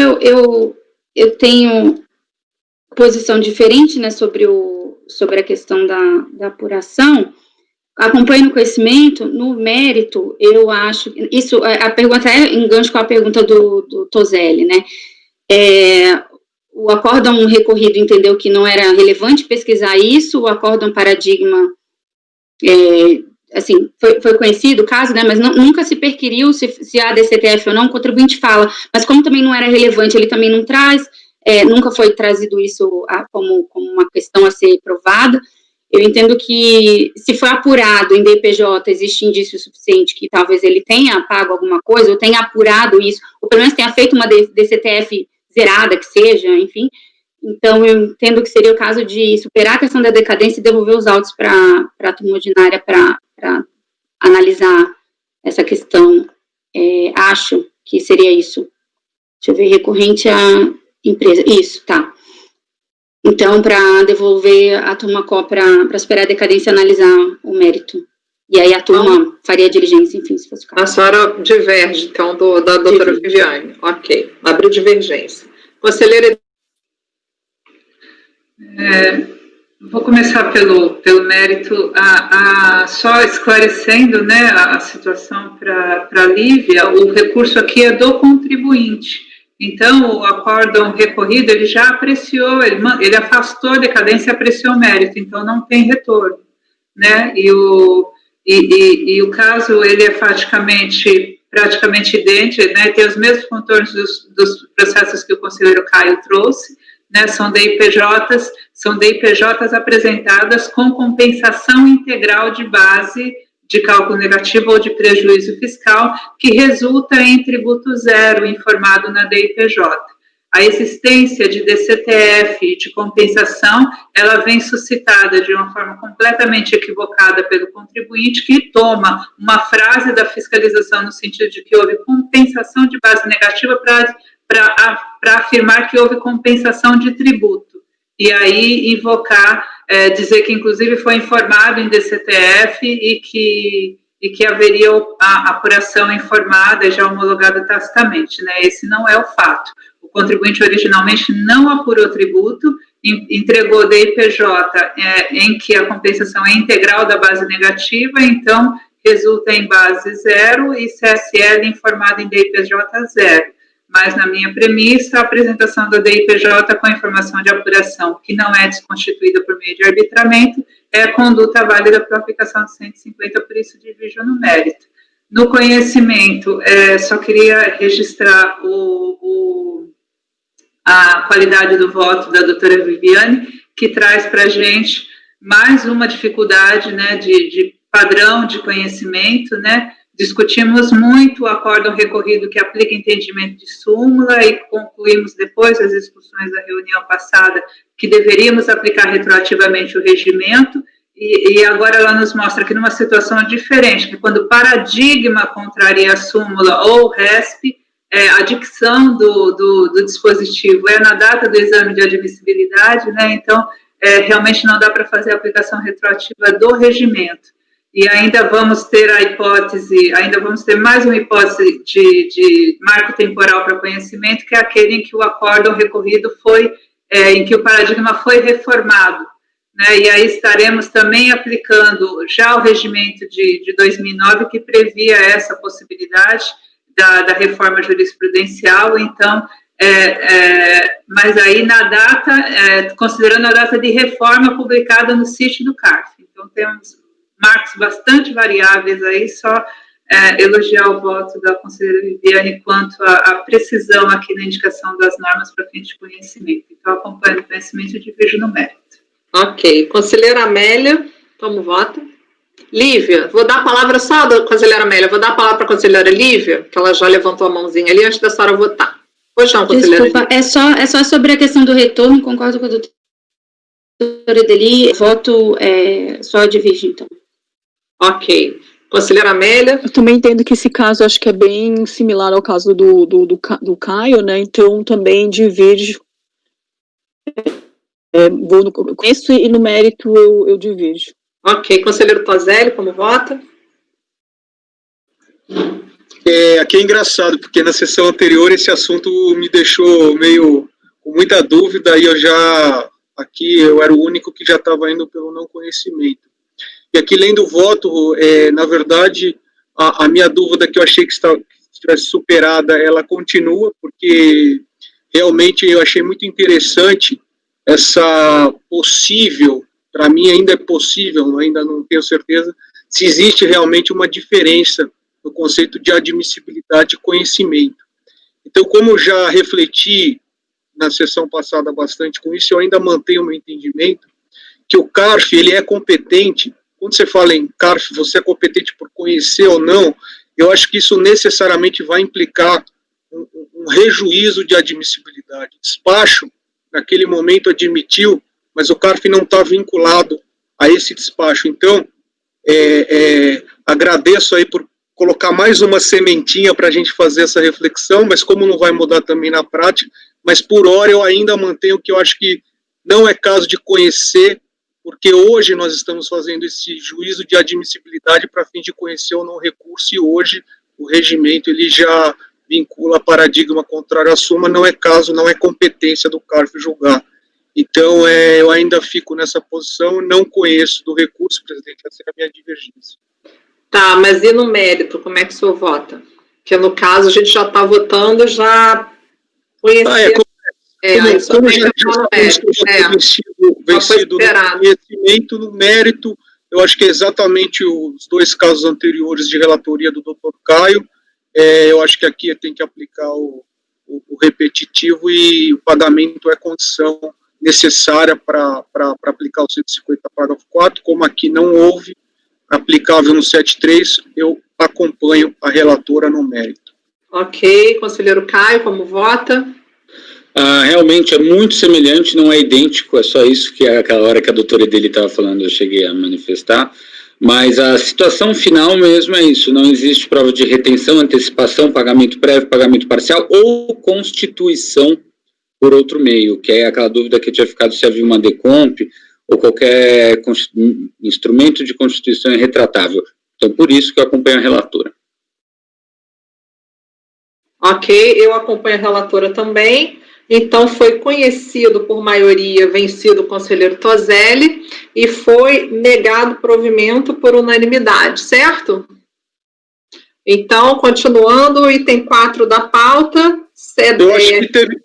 S4: eu tenho posição diferente, né, sobre a questão da apuração. Acompanho no conhecimento, no mérito, eu acho... Isso, a pergunta engancho com a pergunta do Toselli, né? O acórdão recorrido entendeu que não era relevante pesquisar isso, o acórdão paradigma, assim, foi conhecido o caso, né, mas nunca se perquiriu se há DCTF ou não, o contribuinte fala, mas como também não era relevante, ele também não traz, nunca foi trazido isso como uma questão a ser provada. Eu entendo que, se for apurado em DPJ, existe indício suficiente que talvez ele tenha pago alguma coisa, ou tenha apurado isso, ou pelo menos tenha feito uma DCTF zerada, que seja, enfim. Então, eu entendo que seria o caso de superar a questão da decadência e devolver os autos para a turma ordinária para analisar essa questão. Acho que seria isso. Deixa eu ver, recorrente à empresa. Isso, tá. Então, para devolver a turma COP para superar a decadência e analisar o mérito. E aí a turma faria a diligência, enfim, se fosse o caso.
S2: A senhora diverge, então, da doutora Viviane. Ok, abriu divergência. Conselheira...
S5: Vou começar pelo mérito, só esclarecendo, né, a situação para a Lívia, o recurso aqui é do contribuinte. Então, o acórdão recorrido, ele já apreciou, ele afastou a decadência e apreciou o mérito, então não tem retorno, né? E o caso, ele é praticamente idêntico, né? Tem os mesmos contornos dos processos que o conselheiro Caio trouxe, né? São DIPJs apresentadas com compensação integral de base de cálculo negativo ou de prejuízo fiscal, que resulta em tributo zero informado na DIPJ. a existência de DCTF de compensação, ela vem suscitada de uma forma completamente equivocada pelo contribuinte, que toma uma frase da fiscalização no sentido de que houve compensação de base negativa para afirmar que houve compensação de tributo. E aí invocar, dizer que inclusive foi informado em DCTF e que haveria a apuração informada e já homologada tacitamente, né? Esse não é o fato. O contribuinte originalmente não apurou tributo, entregou DIPJ em que a compensação é integral da base negativa, então resulta em base zero e CSL informado em DIPJ zero. Mas, na minha premissa, a apresentação da DIPJ com a informação de apuração que não é desconstituída por meio de arbitramento é conduta válida para a aplicação de 150, por isso divido no mérito. No conhecimento, só queria registrar a qualidade do voto da doutora Viviane, que traz para a gente mais uma dificuldade, né, de padrão de conhecimento, né. Discutimos muito o acórdão recorrido que aplica entendimento de súmula e concluímos depois das discussões da reunião passada que deveríamos aplicar retroativamente o regimento, e agora ela nos mostra que numa situação diferente, que quando o paradigma contraria a súmula ou o RESP, a dicção do dispositivo é na data do exame de admissibilidade, né? Então, realmente não dá para fazer a aplicação retroativa do regimento. E ainda vamos ter mais uma hipótese de marco temporal para conhecimento, que é aquele em que o acórdão recorrido em que o paradigma foi reformado, né? E aí estaremos também aplicando já o regimento de 2009, que previa essa possibilidade da reforma jurisprudencial, então, mas aí na data, considerando a data de reforma publicada no sítio do CARF. Então, temos marcos bastante variáveis aí, só elogiar o voto da conselheira Viviane quanto à precisão aqui na indicação das normas para fim de conhecimento. Então, acompanho o conhecimento e divido no mérito.
S2: Ok. Conselheira Amélia, como vota? Lívia, vou dar a palavra só da conselheira Amélia, vou dar a palavra para a conselheira Lívia, que ela já levantou a mãozinha ali antes da senhora votar. Pois não, conselheira Lívia.
S4: Desculpa, é só sobre a questão do retorno, concordo com a doutora Edeli, voto só diverge, então.
S2: Ok. Conselheira Amélia?
S7: Eu também entendo que esse caso acho que é bem similar ao caso do Caio, né? Então também diverge. Vou no começo e no mérito eu divirjo.
S2: Ok. Conselheiro Tozelli, como vota?
S9: Aqui é engraçado, porque na sessão anterior esse assunto me deixou meio com muita dúvida, e aqui eu era o único que já estava indo pelo não conhecimento. E aqui, lendo o voto, na verdade, a minha dúvida que eu achei que estivesse superada, ela continua, porque realmente eu achei muito interessante essa possível, para mim ainda é possível, ainda não tenho certeza, se existe realmente uma diferença no conceito de admissibilidade e conhecimento. Então, como eu já refleti na sessão passada bastante com isso, eu ainda mantenho o meu entendimento que o CARF, ele é competente. Quando você fala em CARF, você é competente por conhecer ou não, eu acho que isso necessariamente vai implicar um rejuízo de admissibilidade. Despacho, naquele momento, admitiu, mas o CARF não está vinculado a esse despacho. Então, agradeço aí por colocar mais uma sementinha para a gente fazer essa reflexão, mas como não vai mudar também na prática, mas por hora eu ainda mantenho que eu acho que não é caso de conhecer, porque hoje nós estamos fazendo esse juízo de admissibilidade para fim de conhecer ou não recurso, e hoje o regimento ele já vincula paradigma contrário à súmula, não é caso, não é competência do CARF julgar. Então, eu ainda fico nessa posição, não conheço do recurso, presidente, essa é a minha divergência.
S2: Tá, mas e no mérito, como é que o senhor vota? Porque no caso a gente já está votando, já conhecendo.
S9: Como já vencido no conhecimento, no mérito, eu acho que é exatamente os dois casos anteriores de relatoria do Dr. Caio. Eu acho que aqui tem que aplicar o repetitivo, e o pagamento é condição necessária para aplicar o 150, parágrafo 4, como aqui não houve, aplicável no 73, eu acompanho a relatora no mérito.
S2: Ok, conselheiro Caio, como vota?
S10: Realmente é muito semelhante, não é idêntico, é só isso que aquela hora que a doutora Edeli estava falando, eu cheguei a manifestar, mas a situação final mesmo é isso, não existe prova de retenção, antecipação, pagamento prévio, pagamento parcial ou constituição por outro meio, que é aquela dúvida que tinha ficado se havia uma decomp ou qualquer instrumento de constituição irretratável. Então, por isso que eu acompanho a relatora.
S2: Ok, eu acompanho a relatora também. Então, foi conhecido por maioria, vencido o conselheiro Toselli, e foi negado provimento por unanimidade, certo? Então, continuando, item 4 da pauta.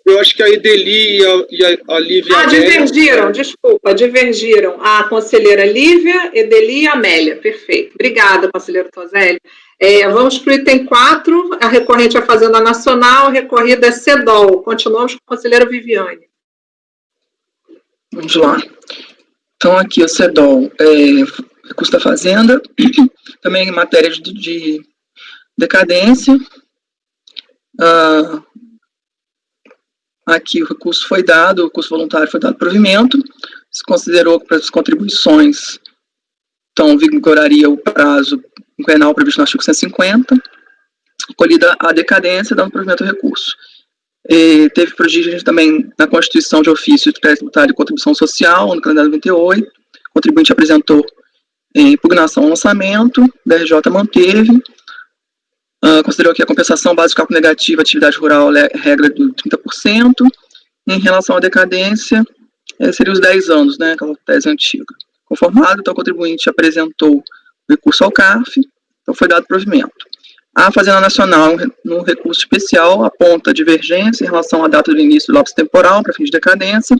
S9: Eu acho que a Edeli e a Lívia...
S2: divergiram. A conselheira Lívia, Edeli e a Amélia. Perfeito. Obrigada, conselheiro Toselli. Vamos para o item 4, a recorrente à Fazenda Nacional, a recorrida é CEDOL. Continuamos com a conselheira Viviane.
S8: Vamos lá. Então, aqui o CEDOL, recurso da Fazenda, também em matéria de decadência. Aqui o recurso foi dado, o recurso voluntário foi dado provimento, se considerou que para as contribuições, então vigoraria o prazo quinquenal previsto no artigo 150, acolhida a decadência, dando provimento ao recurso. Teve prodígio também na constituição de ofício de crédito tributário e contribuição social, no calendário 98, o contribuinte apresentou impugnação ao lançamento, da RJ manteve, considerou que a compensação base de cálculo negativo atividade rural é regra do 30%, em relação à decadência, seria os 10 anos, né, aquela tese antiga. Conformado, então o contribuinte apresentou recurso ao CARF, então foi dado provimento. A Fazenda Nacional, no recurso especial, aponta divergência em relação à data do início do lapso temporal para fins de decadência,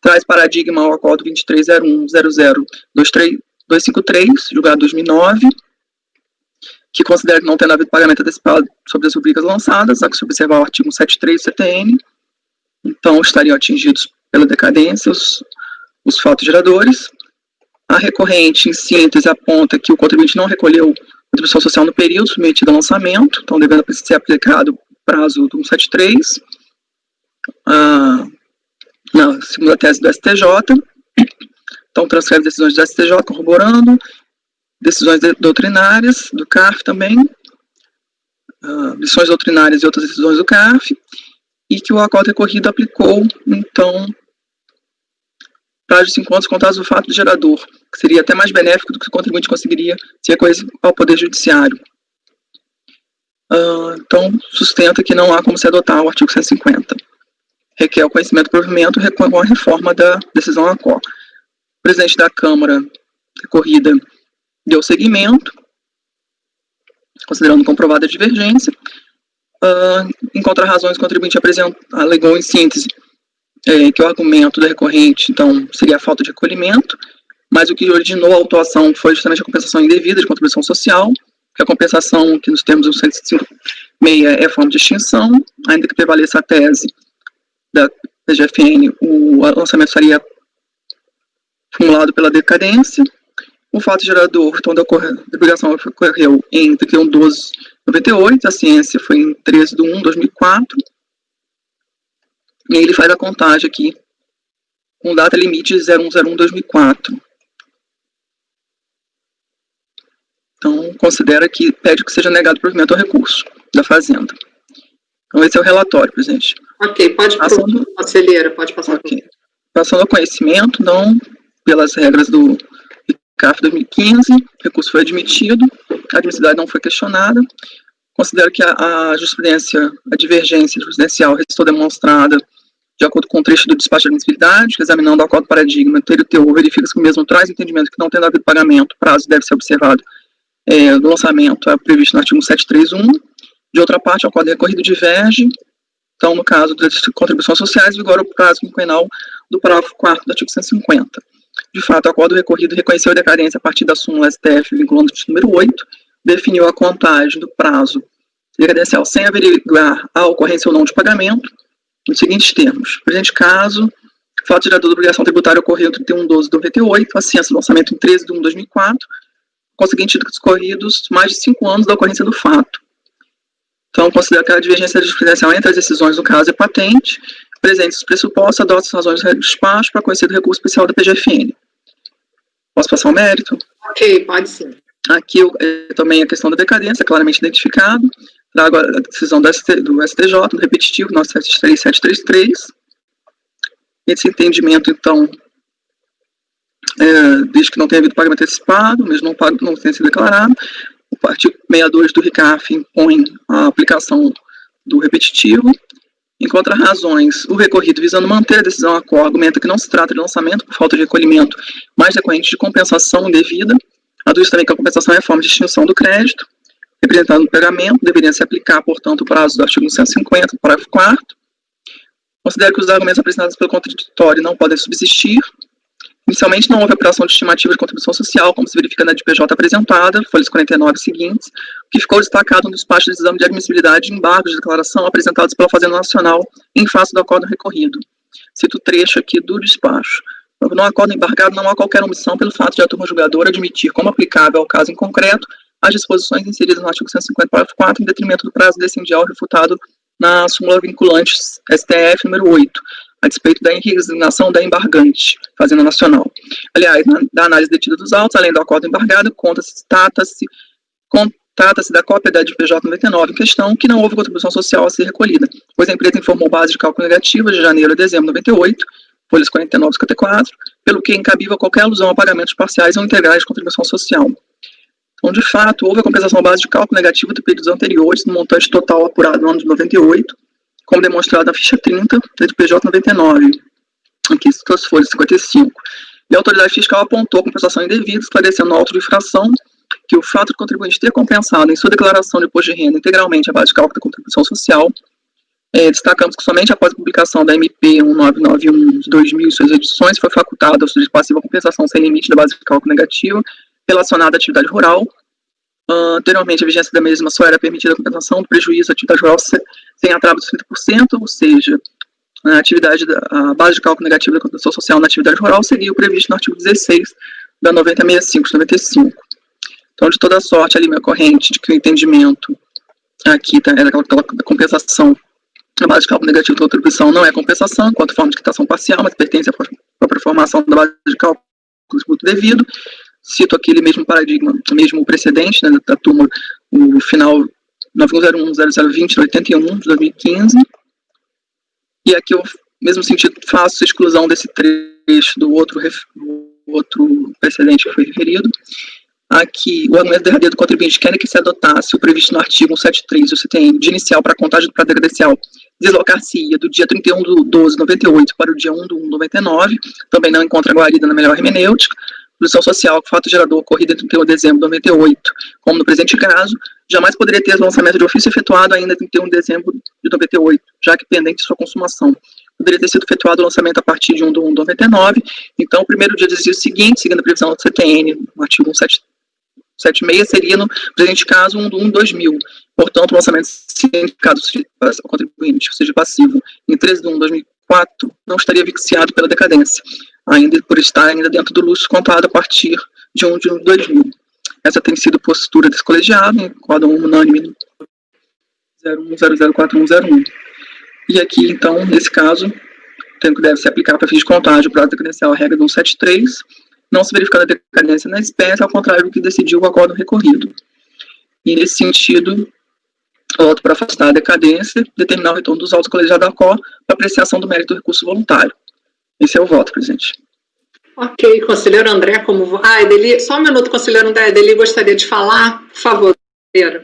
S8: traz paradigma ao acordo 2301.00.253, julgado 2009, que considera que não tendo havido pagamento antecipado sobre as rubricas lançadas, há que se observar o artigo 173 do CTN, então estariam atingidos pela decadência os fatos geradores. A recorrente, em síntese, aponta que o contribuinte não recolheu contribuição social no período submetido ao lançamento, então devendo ser aplicado o prazo do 173, na segunda tese do STJ, então transfere decisões do STJ corroborando, decisões doutrinárias do CARF também, decisões doutrinárias e outras decisões do CARF, e que o acordo recorrido aplicou, então, prazo de 5 anos contados do fato do gerador, que seria até mais benéfico do que o contribuinte conseguiria se recorrer ao Poder Judiciário. Então, sustenta que não há como se adotar o artigo 150. Requer o conhecimento do provimento com a reforma da decisão ACO. O presidente da Câmara recorrida deu seguimento, considerando comprovada a divergência. Em contrarrazões, o contribuinte alegou em síntese que o argumento da recorrente, então, seria a falta de recolhimento, mas o que originou a autuação foi justamente a compensação indevida de contribuição social, que a compensação, que nos termos do 105.6 é forma de extinção, ainda que prevaleça a tese da PGFN, o lançamento seria formulado pela decadência. O fato gerador, então, da obrigação ocorreu em 31/12/98, a ciência foi em 13/1/2004, e ele faz a contagem aqui, com data limite de 01/01/2004. Então, considera que pede que seja negado o provimento ao recurso da Fazenda. Então, esse é o relatório, presidente.
S2: Ok, pode passar, conselheira, pode passar.
S8: Ok. Passando ao conhecimento, então, pelas regras do CAF 2015, o recurso foi admitido, a admissibilidade não foi questionada. Considero que a jurisprudência, a divergência jurisprudencial restou demonstrada de acordo com o trecho do despacho de admissibilidade, que examinando o acordo paradigma, teor, verifica-se que o mesmo traz entendimento que não tendo havido pagamento, prazo deve ser observado do lançamento, é previsto no artigo 731. De outra parte, o acordo recorrido diverge, então, no caso das contribuições sociais, vigora o prazo quinquenal do parágrafo 4º do artigo 150. De fato, o acordo recorrido reconheceu a decadência a partir da súmula STF vinculante número 8, definiu a contagem do prazo decadencial sem averiguar a ocorrência ou não de pagamento, nos seguintes termos. Presente caso, fato gerador da obrigação tributária ocorreu em 31/12/98, a ciência do lançamento em 13/1/2004, conseguinte discorridos mais de 5 anos da ocorrência do fato. Então, considero que a divergência jurisprudencial entre as decisões do caso é patente, Presentes os pressupostos, adota as razões de despacho para conhecer do recurso especial da PGFN. Posso passar ao mérito?
S2: Ok, pode sim.
S8: Aqui também a questão da decadência, claramente identificado. Trago a decisão do STJ, do repetitivo, 973.733. Esse entendimento, então, desde que não tenha havido pagamento antecipado, mesmo não tenha sido declarado. O artigo 62 do RICAF impõe a aplicação do repetitivo. Em contra-razões, o recorrido, visando manter a decisão ACOR, argumenta que não se trata de lançamento por falta de recolhimento, mas decorrente de compensação indevida. Aduz também que a compensação é forma de extinção do crédito, representado no pagamento, deveria se aplicar, portanto, o prazo do artigo 150, parágrafo 4º. Considero que os argumentos apresentados pelo contraditório não podem subsistir. Inicialmente, não houve apuração de estimativa de contribuição social, como se verifica na DPJ apresentada, folhas 49 seguintes, o que ficou destacado no despacho de exame de admissibilidade de embargos de declaração apresentados pela Fazenda Nacional em face do acordo recorrido. Cito o trecho aqui do despacho. No acordo embargado, não há qualquer omissão pelo fato de a turma julgadora admitir como aplicável ao caso em concreto as disposições inseridas no artigo 150, parágrafo 4, em detrimento do prazo decendial refutado na súmula vinculante STF número 8, a despeito da resignação da embargante, Fazenda Nacional. Aliás, da análise detida dos autos, além do acordo embargado, trata-se da cópia da DPJ 99 em questão, que não houve contribuição social a ser recolhida, pois a empresa informou base de cálculo negativa de janeiro a dezembro de 98, folhas 49 e 54, pelo que é incabível qualquer alusão a pagamentos parciais ou integrais de contribuição social. Então, de fato, houve a compensação base de cálculo negativo de períodos anteriores, no montante total apurado no ano de 98, como demonstrado na ficha 30 da DPJ 99, aqui as folhas 55. E a autoridade fiscal apontou a compensação indevida, esclarecendo no auto de infração que o fato do contribuinte ter compensado em sua declaração de imposto de renda integralmente a base de cálculo da contribuição social. Destacamos que somente após a publicação da MP 1991 de 2000 e suas edições foi facultada ao sujeito passivo a compensação sem limite da base de cálculo negativa relacionada à atividade rural. Anteriormente, a vigência da mesma só era permitida a compensação do prejuízo da atividade rural sem atraso dos 30%, ou seja, a base de cálculo negativa da contribuição social na atividade rural seria o previsto no artigo 16 da 9065 de 95. Então, de toda sorte, ali minha corrente de que o entendimento aqui era aquela compensação, a base de cálculo negativo da contribuição não é compensação, enquanto forma de quitação parcial, mas pertence à própria formação da base de cálculo do tributo devido. Cito aquele mesmo paradigma, mesmo precedente, né, da turma, no final 9101-0020-81 de 2015. E aqui eu, no mesmo sentido, faço a exclusão desse trecho do outro precedente que foi referido. Aqui, o argumento derradeiro do contribuinte quer que se adotasse o previsto no artigo 173 do CTN de inicial para a contagem do prazo decadencial, deslocar-se-ia do dia 31 de 12 de 98 para o dia 1 de 1 de 99, também não encontra guarida na melhor hermenêutica. Produção social, fato gerador ocorrido em 31 de dezembro de 98, como no presente caso, jamais poderia ter lançamento de ofício efetuado ainda em 31 de dezembro de 98, já que pendente sua consumação. Poderia ter sido efetuado o lançamento a partir de 1 de 1 de 99, então o primeiro dia do exercício seguinte, seguindo a previsão do CTN, no artigo 176, seria no presente caso 1 de 1 de 2000. Portanto, o lançamento cientificado ao contribuinte, ou seja, passivo, em 13 de 1 de 2004, não estaria viciado pela decadência, ainda por estar ainda dentro do luxo contado a partir de 1 de 2000. Essa tem sido postura desse colegiado, em quadro unânime 01004101. E aqui, então, nesse caso, tem que deve se aplicar para fins de contagem o prazo decadencial, a regra do 173, não se verificando a decadência na espécie, ao contrário do que decidiu o acordo recorrido. E, nesse sentido, voto para afastar a decadência, determinar o retorno dos autos colegiados da ACOR para apreciação do mérito do recurso voluntário. Esse é o voto, presidente.
S2: Ok, conselheiro André, como... Edeli, só um minuto, conselheiro André. Edeli gostaria de falar? Por favor,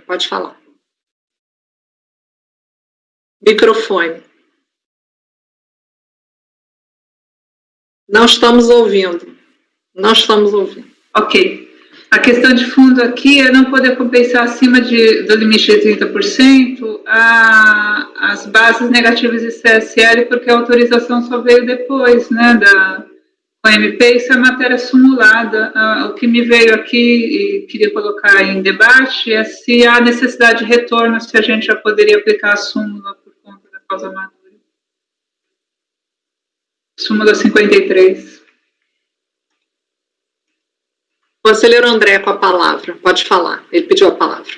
S2: pode falar. Microfone. Não estamos ouvindo. Não estamos ouvindo.
S5: Ok. A questão de fundo aqui é não poder compensar acima do limite de 30% as bases negativas de CSL, porque a autorização só veio depois, né, com a MP, isso é matéria simulada. O que me veio aqui e queria colocar em debate é se há necessidade de retorno, se a gente já poderia aplicar a súmula por conta da causa madura. Súmula 53.
S2: Conselheiro André, com a palavra. Pode falar. Ele pediu a palavra.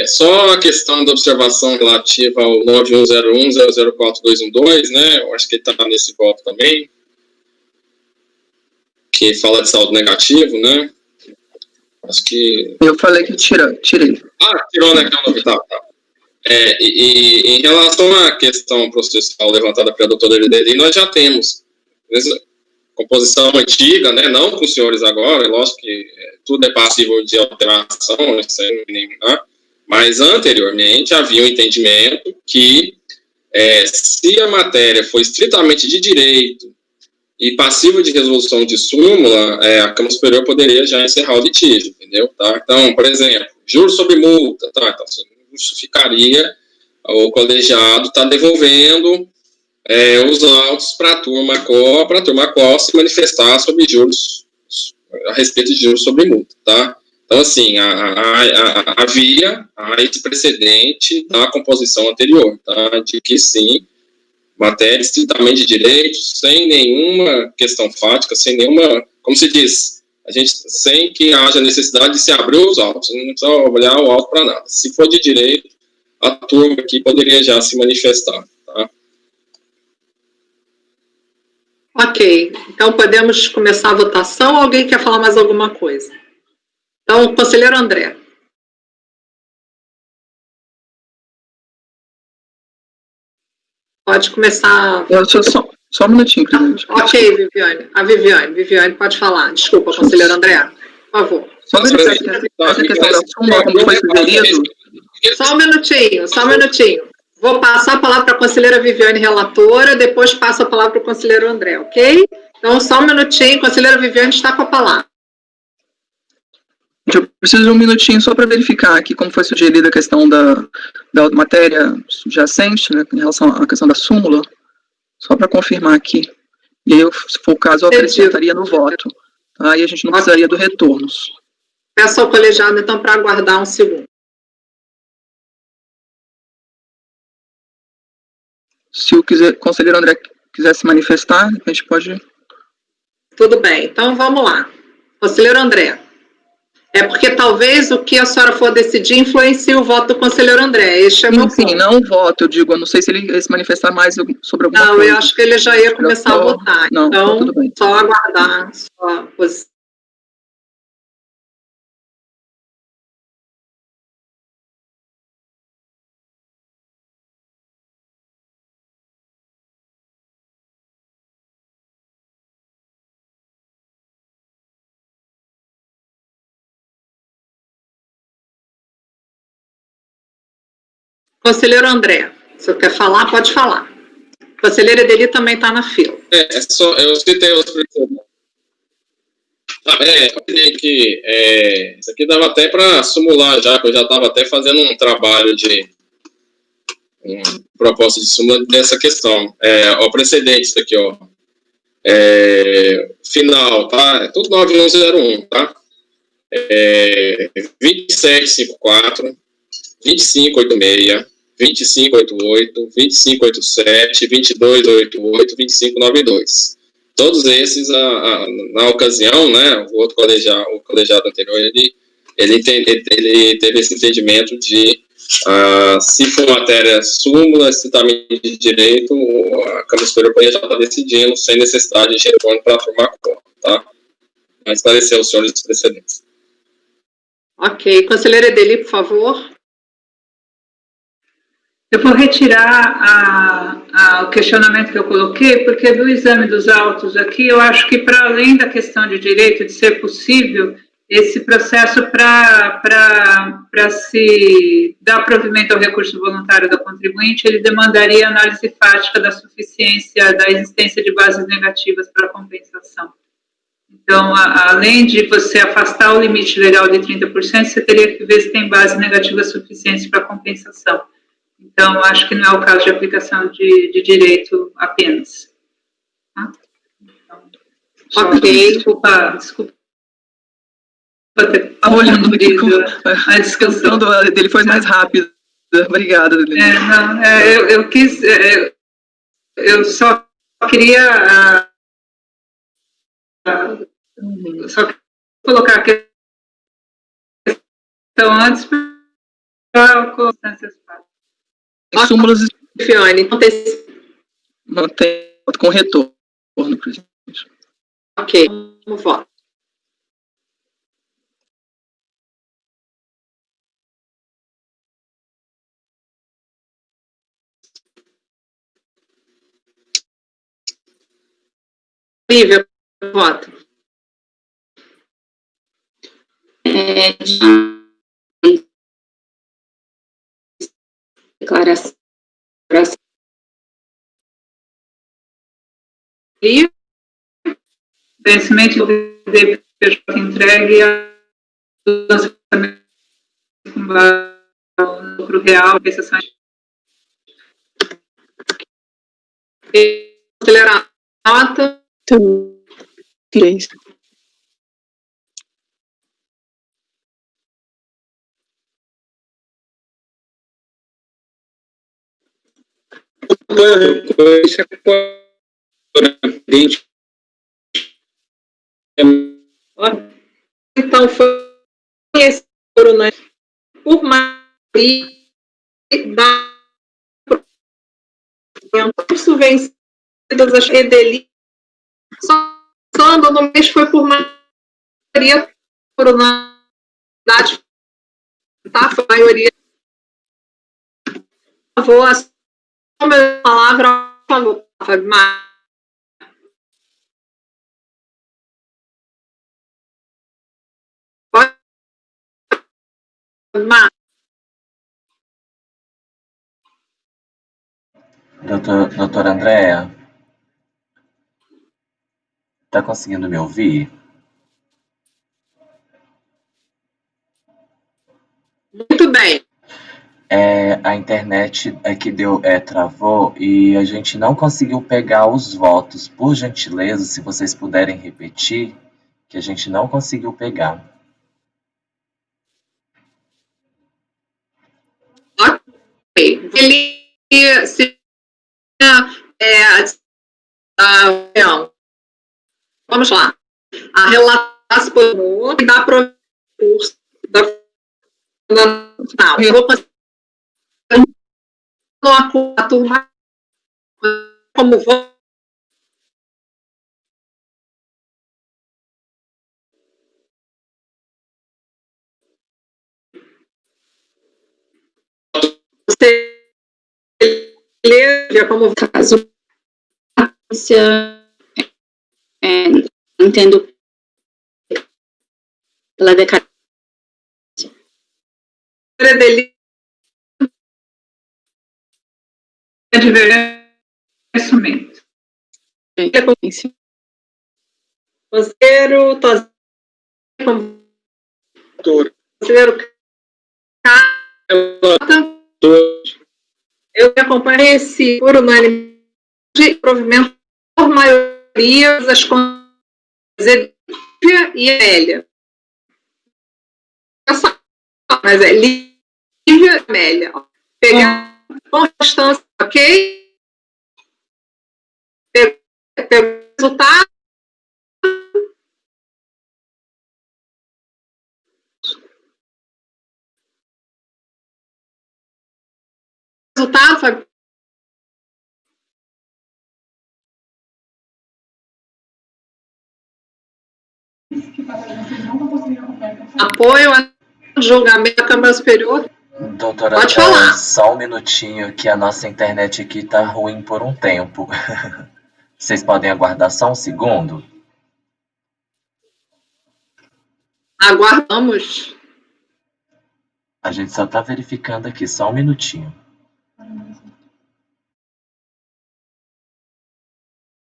S6: Só a questão da observação relativa ao 9101-004212, né? Eu acho que ele está nesse voto também, que fala de saldo negativo, né? Acho que...
S8: Eu falei que tirei.
S6: Tirou, né? Tá. E em relação à questão processual levantada pela doutora Lideli, nós já temos composição antiga, né? Não com os senhores agora, lógico que tudo é passível de alteração, mas anteriormente havia um entendimento que se a matéria for estritamente de direito e passível de resolução de súmula, a Câmara Superior poderia já encerrar o litígio, entendeu? Tá? Então, por exemplo, juros sobre multa, tá? Então, assim, justificaria o colegiado estar devolvendo os autos para a turma qual se manifestar sobre juros, a respeito de juros sobre multa, tá? Então, assim, havia esse precedente da composição anterior, tá? De que, sim, matéria estritamente de direito, sem nenhuma questão fática, sem nenhuma, como se diz, sem que haja necessidade de se abrir os autos, não precisa olhar o auto para nada. Se for de direito, a turma aqui poderia já se manifestar, tá?
S2: Ok, então podemos começar a votação ou alguém quer falar mais alguma coisa? Então, conselheiro André. Pode começar.
S8: Só um minutinho, presidente.
S2: Ok, Viviane. Viviane, pode falar. Desculpa, conselheiro André. Por favor.
S8: Só verificar essa questão da súmula, como foi sugerido.
S2: Só um minutinho. Vou passar a palavra para a conselheira Viviane, relatora, depois passo a palavra para o conselheiro André, ok? Então, só um minutinho, conselheira Viviane está com a palavra.
S8: Eu preciso de um minutinho só para verificar aqui como foi sugerida a questão da matéria subjacente, né, em relação à questão da súmula, só para confirmar aqui. E aí, se for o caso, eu acrescentaria no voto. Aí a gente não precisaria do retornos.
S2: Peço ao colegiado, então, para aguardar um segundo.
S8: Se o conselheiro André quiser se manifestar, a gente pode...
S2: Tudo bem, então vamos lá. Conselheiro André. É porque talvez o que a senhora for decidir influencie o voto do conselheiro André. Este é meu ponto.
S8: Sim, não voto, eu digo, eu não sei se ele ia se manifestar mais sobre alguma coisa.
S2: Não, eu acho que ele já ia começar a votar.
S8: Não,
S2: então,
S8: tudo bem.
S2: Só aguardar sua posição. Conselheiro André, se você quer falar, pode falar. Conselheira Edeli também está na fila.
S6: Eu citei os precedentes. Isso aqui dava até para simular já, que eu já estava até fazendo um trabalho de proposta de súmula dessa questão. O precedente, isso aqui, ó. Final, tá? É tudo 9101, tá? 2754, 2586, 2588, 2587, 2288, 2592. Todos esses, na ocasião, né, o colegiado anterior, ele teve esse entendimento de, se for matéria súmula, estritamente de direito, a Câmara Superior já está decidindo, sem necessidade de retorno para a turma conta, tá? Para esclarecer os senhores dos precedentes.
S2: Ok. Conselheira Edeli, por favor.
S5: Eu vou retirar o questionamento que eu coloquei, porque do exame dos autos aqui, eu acho que para além da questão de direito, de ser possível, esse processo para se dar provimento ao recurso voluntário da contribuinte, ele demandaria análise fática da suficiência da existência de bases negativas para compensação. Então, além de você afastar o limite legal de 30%, você teria que ver se tem base negativa suficiente para compensação. Então, acho que não é o caso de aplicação de direito apenas. Tá? Então, ok. Desculpa ter
S8: olhando aqui a discussão dele foi mais rápida. Obrigada, Lili.
S5: Eu quis... eu só queria... só colocar a questão antes,
S8: súmulas
S2: Fiane,
S8: mantém com retorno, presidente.
S2: ok, vamos votar. Lívia, vota.
S4: Declaração.
S2: Lívia?
S5: Vencimento do DPJ entregue ao lançamento com base no lucro real, prestação
S2: Acelerar a nota.
S7: Três.
S2: Então, foi esse por maioria da isso vencidas as redelícias, só no mês foi por maioria por unanimidade, tá? Foi a maioria. Por favor, a palavra, por favor, Fábio.
S1: Doutora Andréa, tá conseguindo me ouvir?
S2: Muito bem.
S1: A internet aqui travou e a gente não conseguiu pegar os votos. Por gentileza, se vocês puderem repetir, que a gente não conseguiu pegar.
S2: Ok. Vamos lá. A relação por da curso da fundamental. Eu vou passar a turma como vou. Você lê como
S4: caso entendo pela decadência.
S5: Divertimento.
S2: Conselheiro Conselheiro eu acompanho esse por unanimidade provimento por maioria das coisas e Amélia. Mas é Lívia e Amélia. Pegar com distância, ok? Pegou o resultado. Fábio? Apoio ao julgamento da Câmara Superior.
S1: Doutora,
S2: pode falar.
S1: Só um minutinho que a nossa internet aqui tá ruim por um tempo. Vocês podem aguardar só um segundo?
S2: Aguardamos.
S1: A gente só tá verificando aqui, só um minutinho.